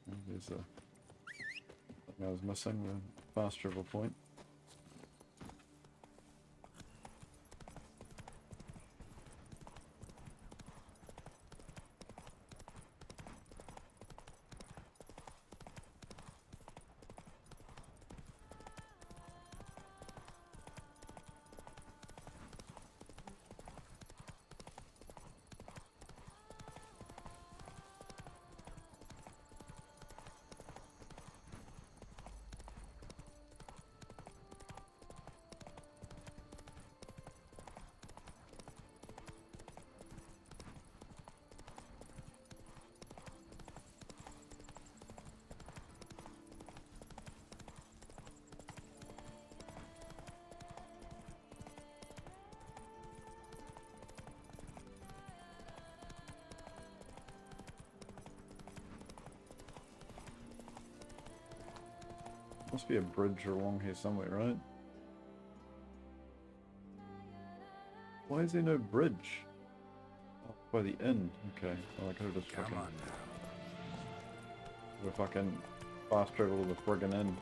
Oh, there's a... I was missing the fast travel point. Must be a bridge along here somewhere, right? Why is there no bridge? Oh, by the inn. Okay. Well, I could have just fucking... Come on now. We're fucking fast travel to the friggin' inn.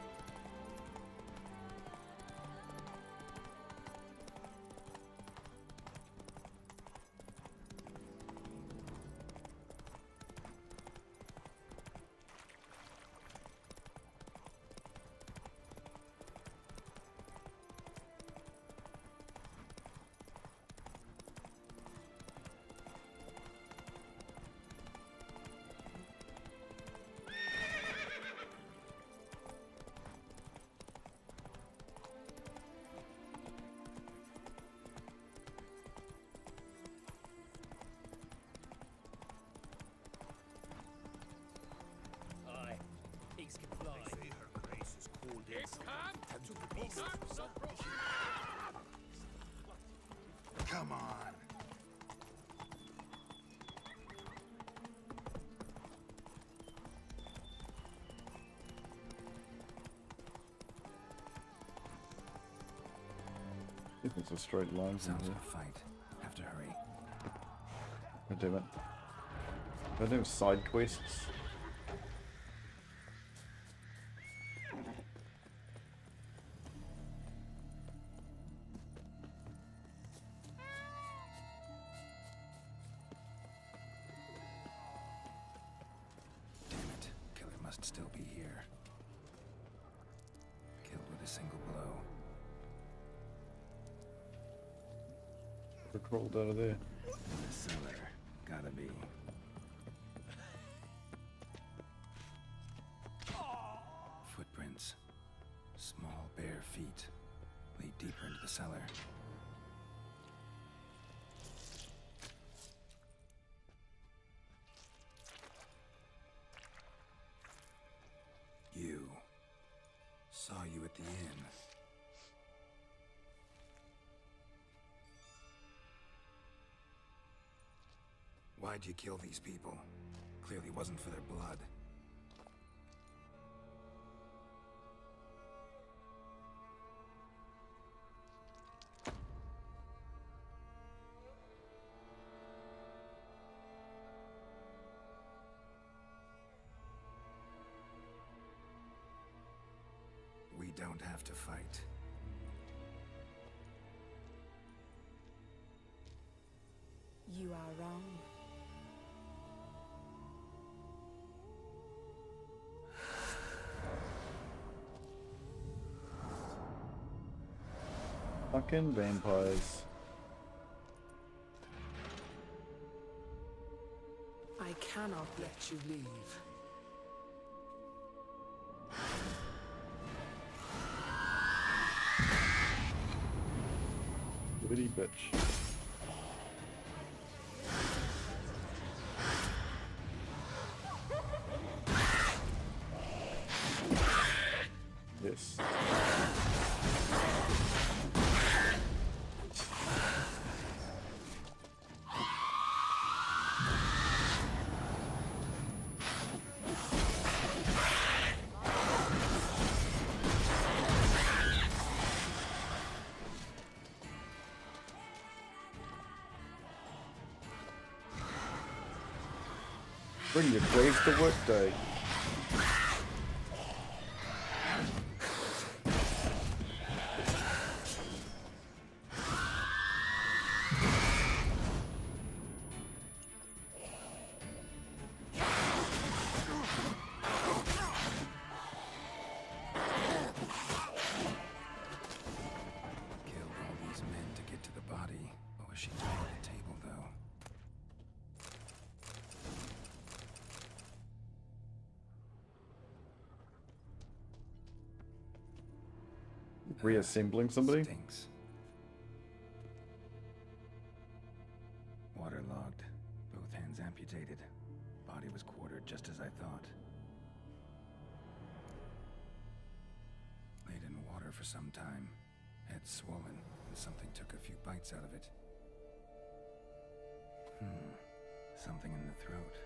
Come on. If it's a straight line from Sounds here. like a fight. Have to hurry. God damn it. Are there no side quests? Damn it. Killer must still be here. Killed with a single blow. I crawled out of there. The cellar. Gotta be. Footprints. Small, bare feet. Lead deeper into the cellar. You. Saw you at the inn. Why'd you kill these people? Clearly wasn't for their blood. We don't have to fight. You are wrong. Fucking vampires. I cannot let you leave. Witty bitch. Yes. Bring your graves to work day. Killed all these men to get to the body. What was she doing at the table, though? Reassembling somebody? Stinks. Waterlogged. Both hands amputated. Body was quartered just as I thought. Laid in water for some time. Head swollen, and something took a few bites out of it. Something in the throat.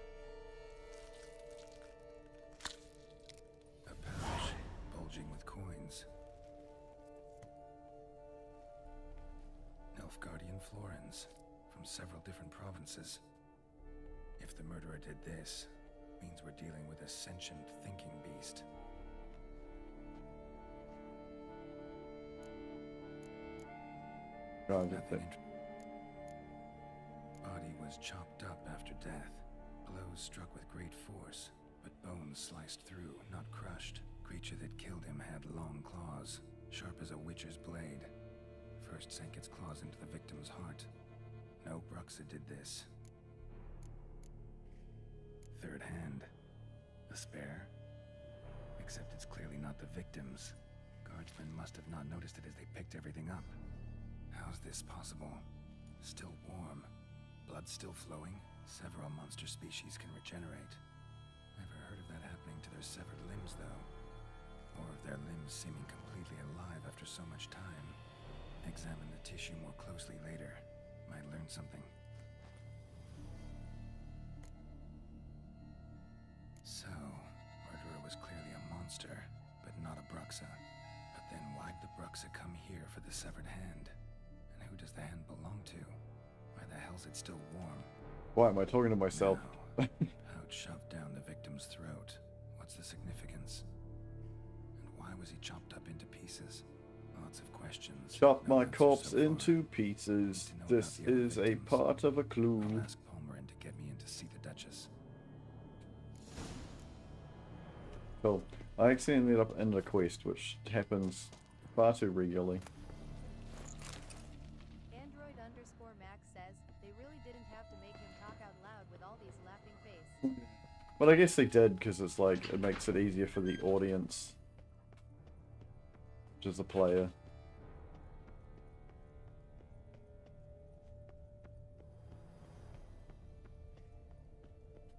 A pouch, bulging with coin. weapons from several different provinces. If the murderer did this, means we're dealing with a sentient thinking beast. Nothing. Body was chopped up after death. Blows struck with great force, but bones sliced through, not crushed. Creature that killed him had long claws, sharp as a witcher's blade. First sank its claws into the victim's heart. No Bruxa did this. Third hand. A spare? Except it's clearly not the victim's. Guardsmen must have not noticed it as they picked everything up. How's this possible? Still warm. Blood still flowing? Several monster species can regenerate. Never heard of that happening to their severed limbs, though. Or of their limbs seeming completely alive after so much time. Examine the tissue more closely later. Might learn something. So, murderer was clearly a monster, but not a Bruxa. But then why'd the Bruxa come here for the severed hand? And who does the hand belong to? Why the hell's it still warm? Why am I talking to myself? Pouch shoved down the victim's throat. What's the significance? And why was he chopped up into pieces? Lots of questions. Chop my corpse into pieces. This is a part of a clue. I'll ask Palmerin to get me in to see the Duchess. Cool. I accidentally ended up in a quest, which happens far too regularly. Android_Max says they really didn't have to make him talk out loud with all these laughing face. But I guess they did, because it's like, it makes it easier for the audience. Which is the player.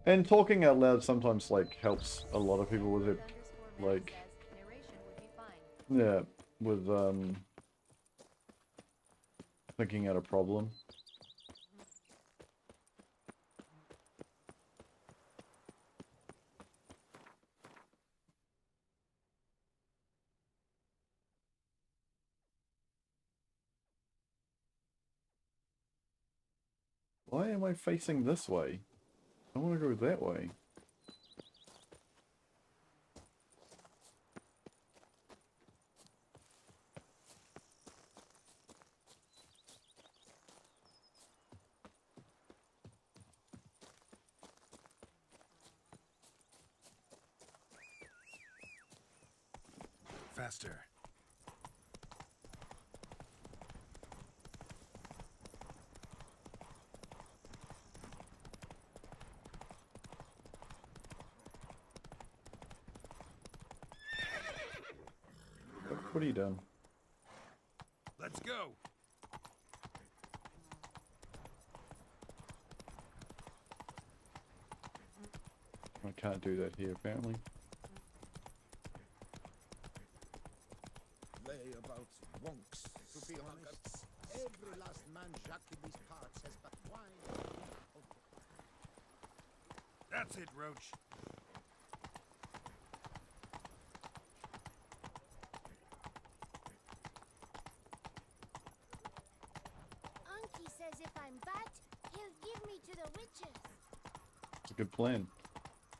And talking out loud sometimes, like, helps a lot of people with it. Like, yeah, with, thinking out a problem. Why am I facing this way? I want to go that way. Faster. What are you doing? Let's go. I can't do that here, apparently. Lay about wonks, to be honest. Every last man Jacques in these parts has but wine. That's it, Roach. Unky says if I'm bad, he'll give me to the witches. It's a good plan.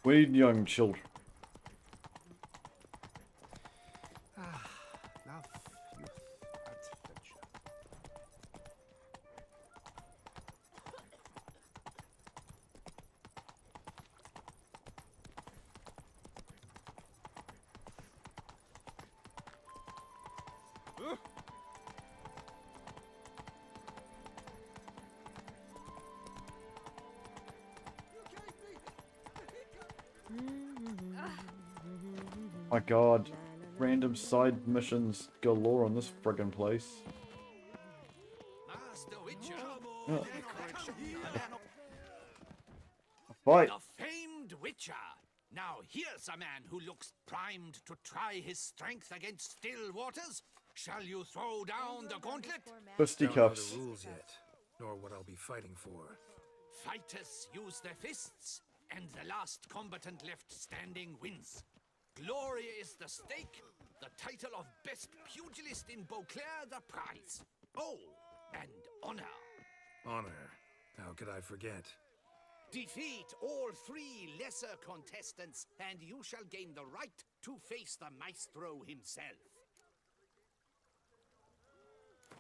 We need young children. Love, youth, adventure. My god. Random side missions galore on this friggin' place. Master Witcher. Oh. Fight! The famed Witcher. Now here's a man who looks primed to try his strength against still waters. Shall you throw down the gauntlet? Fisticuffs. Don't know the rules yet, nor what I'll be fighting for. Fighters use their fists, and the last combatant left standing wins. Glory is the stake, the title of best pugilist in Beauclair the prize. Oh, and honor. Honor. How could I forget? Defeat all 3 lesser contestants, and you shall gain the right to face the maestro himself.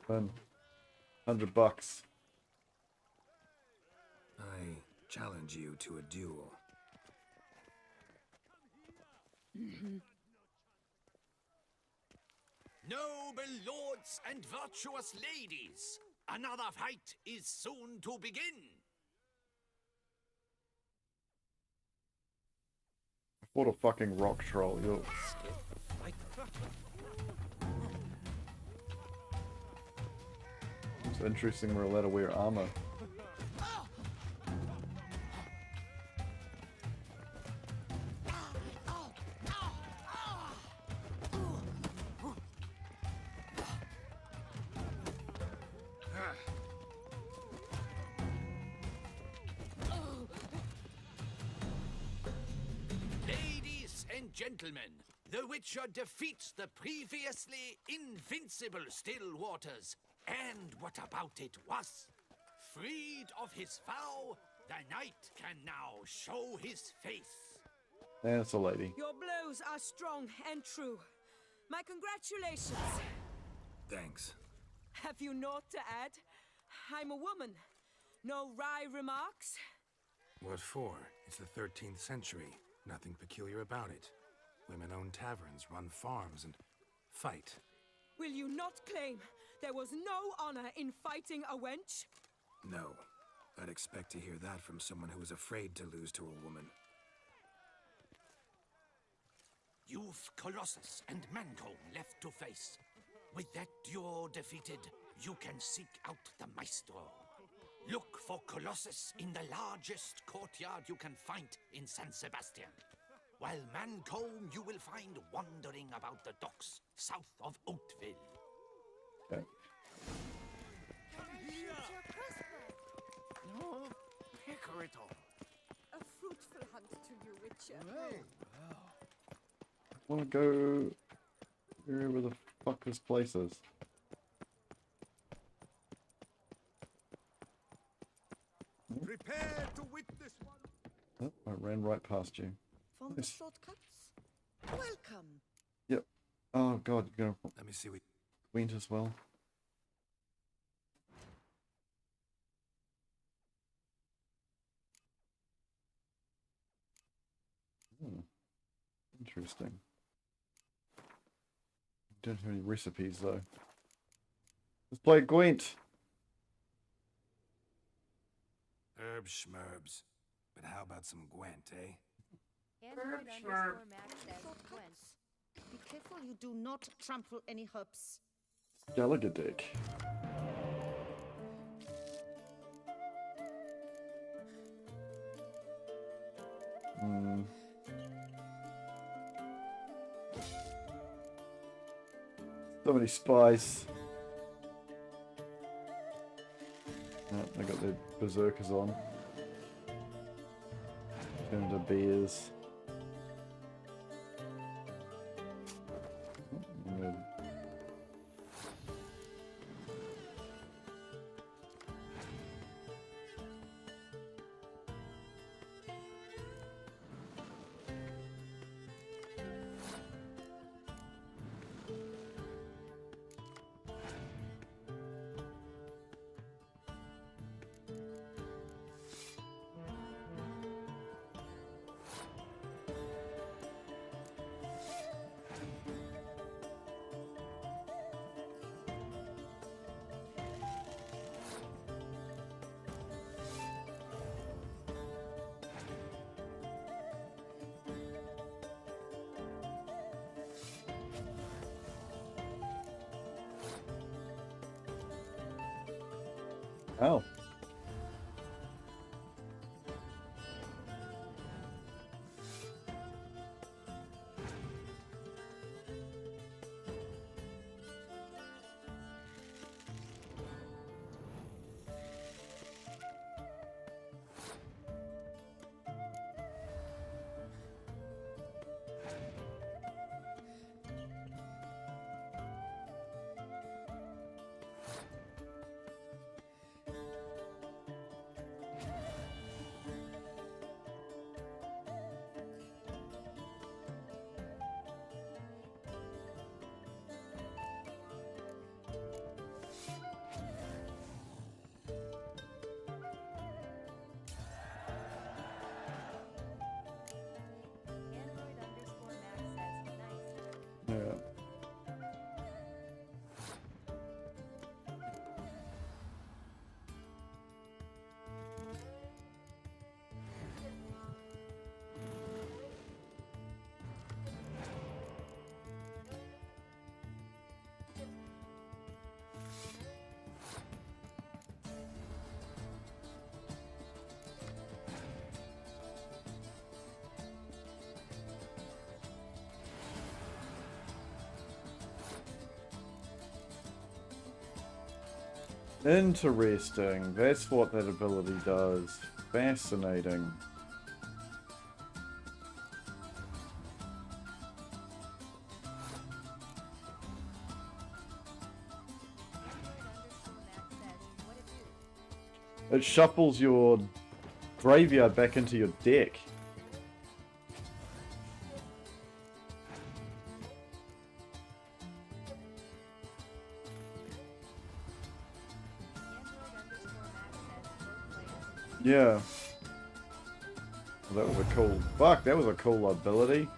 Fun. $100. I challenge you to a duel. Noble lords and virtuous ladies, another fight is soon to begin. What a fucking rock troll, yo. It's interesting we're allowed to wear armor. Ladies and gentlemen, the Witcher defeats the previously invincible Stillwaters. And what about it was? Freed of his vow, the knight can now show his face. Yeah, it's a lady. Your blows are strong and true. My congratulations. Thanks. Have you naught to add? I'm a woman. No wry remarks? What for? It's the 13th century. Nothing peculiar about it. Women own taverns, run farms, and fight. Will you not claim there was no honor in fighting a wench? No. I'd expect to hear that from someone who was afraid to lose to a woman. You've Colossus and Mancomb left to face. With that duo defeated, you can seek out the Maestro. Look for Colossus in the largest courtyard you can find in San Sebastian. While Mancomb you will find wandering about the docks south of Oatville. Okay. No, Pecorito. A fruitful hunt to you, Witcher. I wanna go wherever the fuck this place is. Prepare to witness one. Oh, I ran right past you. From Nice. the shortcuts? Welcome. Yep. Oh god, you're gonna Let me see what... went as well. Interesting. Don't have any recipes though. Let's play Gwent. Herb schmerbs. But how about some Gwent, eh? Android_Max says Gwent. Be careful you do not trample any herbs. Gallagher dick. So many spies. Oh, they got their berserkers on. Turn into bears. Good. Oh. Yeah. Interesting. That's what that ability does. Fascinating. It shuffles your graveyard back into your deck. Yeah. Well, that was a cool... Fuck, that was a cool ability.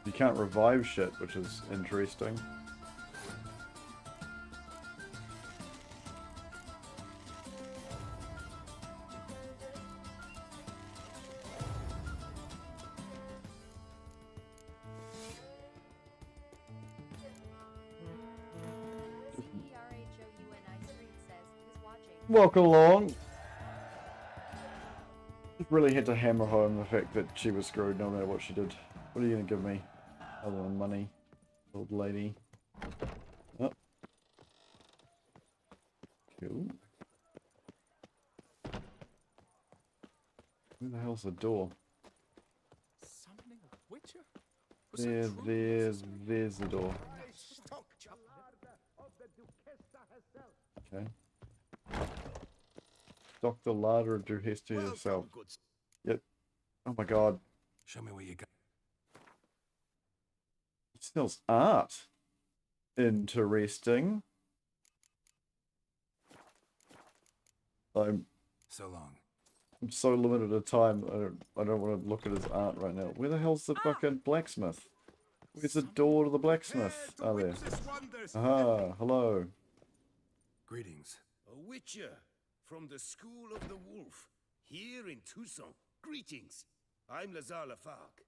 You can't revive shit, which is interesting. Welcome along. Really had to hammer home the fact that she was screwed no matter what she did. What are you gonna give me? Other than money, old lady. Oh. Cool. Where the hell's the door? Summoning a witcher? There's the door. Okay. Dr. Lada Duhesta herself. Yep. Oh my god. Show me what you got. It sells art. Interesting. I'm So long. I'm so limited a time. I don't want to look at his art right now. Where the hell's the fucking blacksmith? Where's the door to the blacksmith? Oh, there. Aha, hello. Greetings. A witcher from the School of the Wolf, here in Tucson. Greetings. I'm Lazar Lafargue.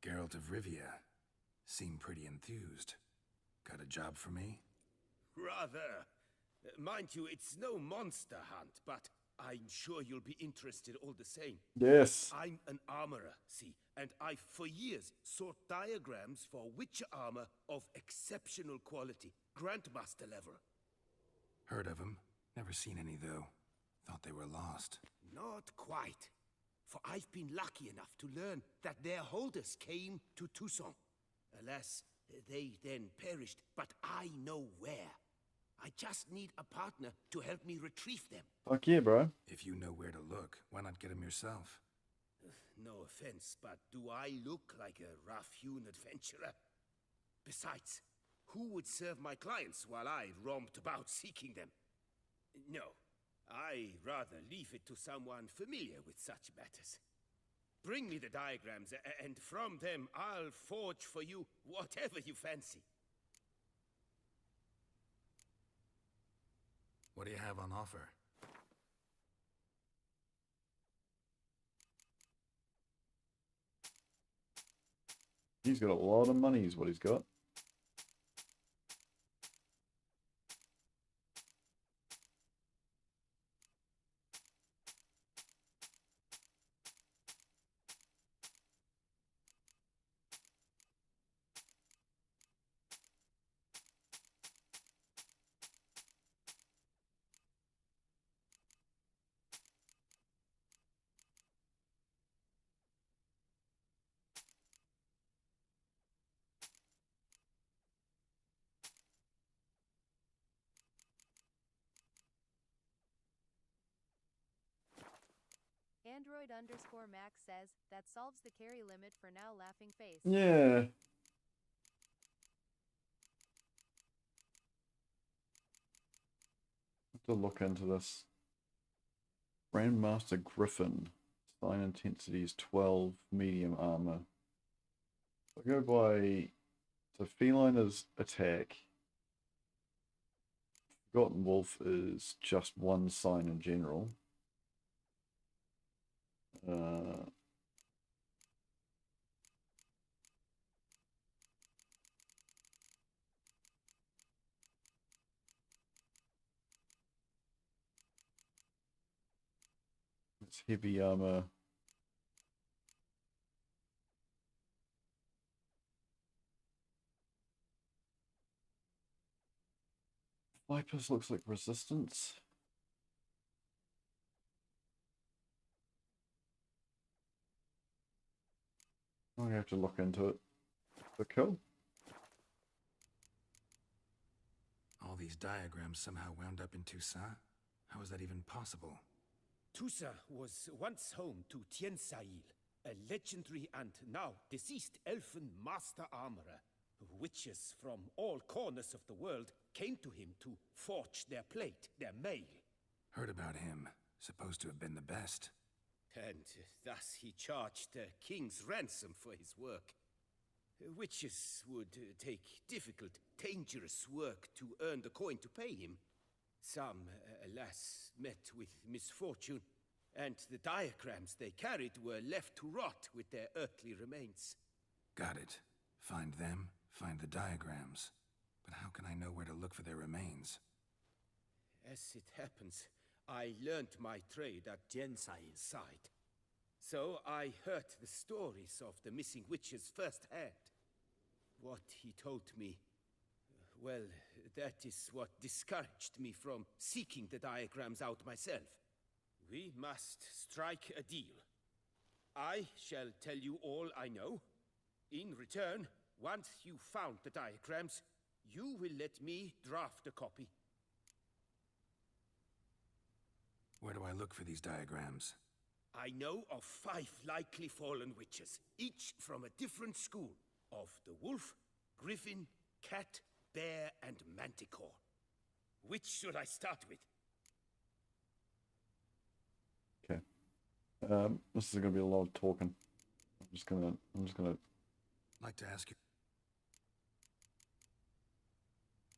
Geralt of Rivia. Seem pretty enthused. Got a job for me? Rather. Mind you, it's no monster hunt, but I'm sure you'll be interested all the same. Yes. I'm an armorer, see, and I've for years sought diagrams for witcher armor of exceptional quality, Grandmaster level. Heard of them. Never seen any, though. Thought they were lost. Not quite. For I've been lucky enough to learn that their holders came to Tucson. Alas, they then perished, but I know where. I just need a partner to help me retrieve them. Fuck yeah, bro. If you know where to look, why not get them yourself? No offense, but do I look like a rough-hewn adventurer? Besides, who would serve my clients while I romped about seeking them? No, I rather leave it to someone familiar with such matters. Bring me the diagrams, and from them I'll forge for you whatever you fancy. What do you have on offer? He's got a lot of money is what he's got. Android_Max says, that solves the carry limit for now, laughing face. Yeah. Have to look into this. Grandmaster Griffin. Sign intensity is 12, medium armor. I'll go by... So feline is attack. Forgotten Wolf is just one sign in general. It's heavy armor. Vipers looks like resistance. I'm gonna have to look into it. But cool. All these diagrams somehow wound up in Toussaint? How is that even possible? Toussaint was once home to Tiensail, a legendary and now deceased elfin master armorer. Witches from all corners of the world came to him to forge their plate, their mail. Heard about him. Supposed to have been the best. And thus he charged a king's ransom for his work. Witches would take difficult, dangerous work to earn the coin to pay him. Some, alas, met with misfortune, and the diagrams they carried were left to rot with their earthly remains. Got it. Find them, find the diagrams. But how can I know where to look for their remains? As it happens, I learned my trade at Jensail's side. So I heard the stories of the missing witches firsthand. What he told me, well, that is what discouraged me from seeking the diagrams out myself. We must strike a deal. I shall tell you all I know. In return, once you found the diagrams, you will let me draft a copy. Where do I look for these diagrams? I know of 5 likely fallen witches, each from a different school of the wolf, griffin, cat, bear, and manticore. Which should I start with? Okay. This is gonna be a lot of talking. I'm just gonna Like to ask you.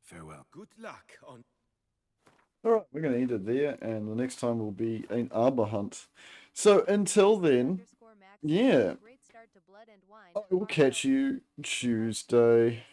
Farewell. Good luck on. Alright, we're gonna end it there, and the next time will be an arbor hunt. So until then, yeah. I will catch you Tuesday.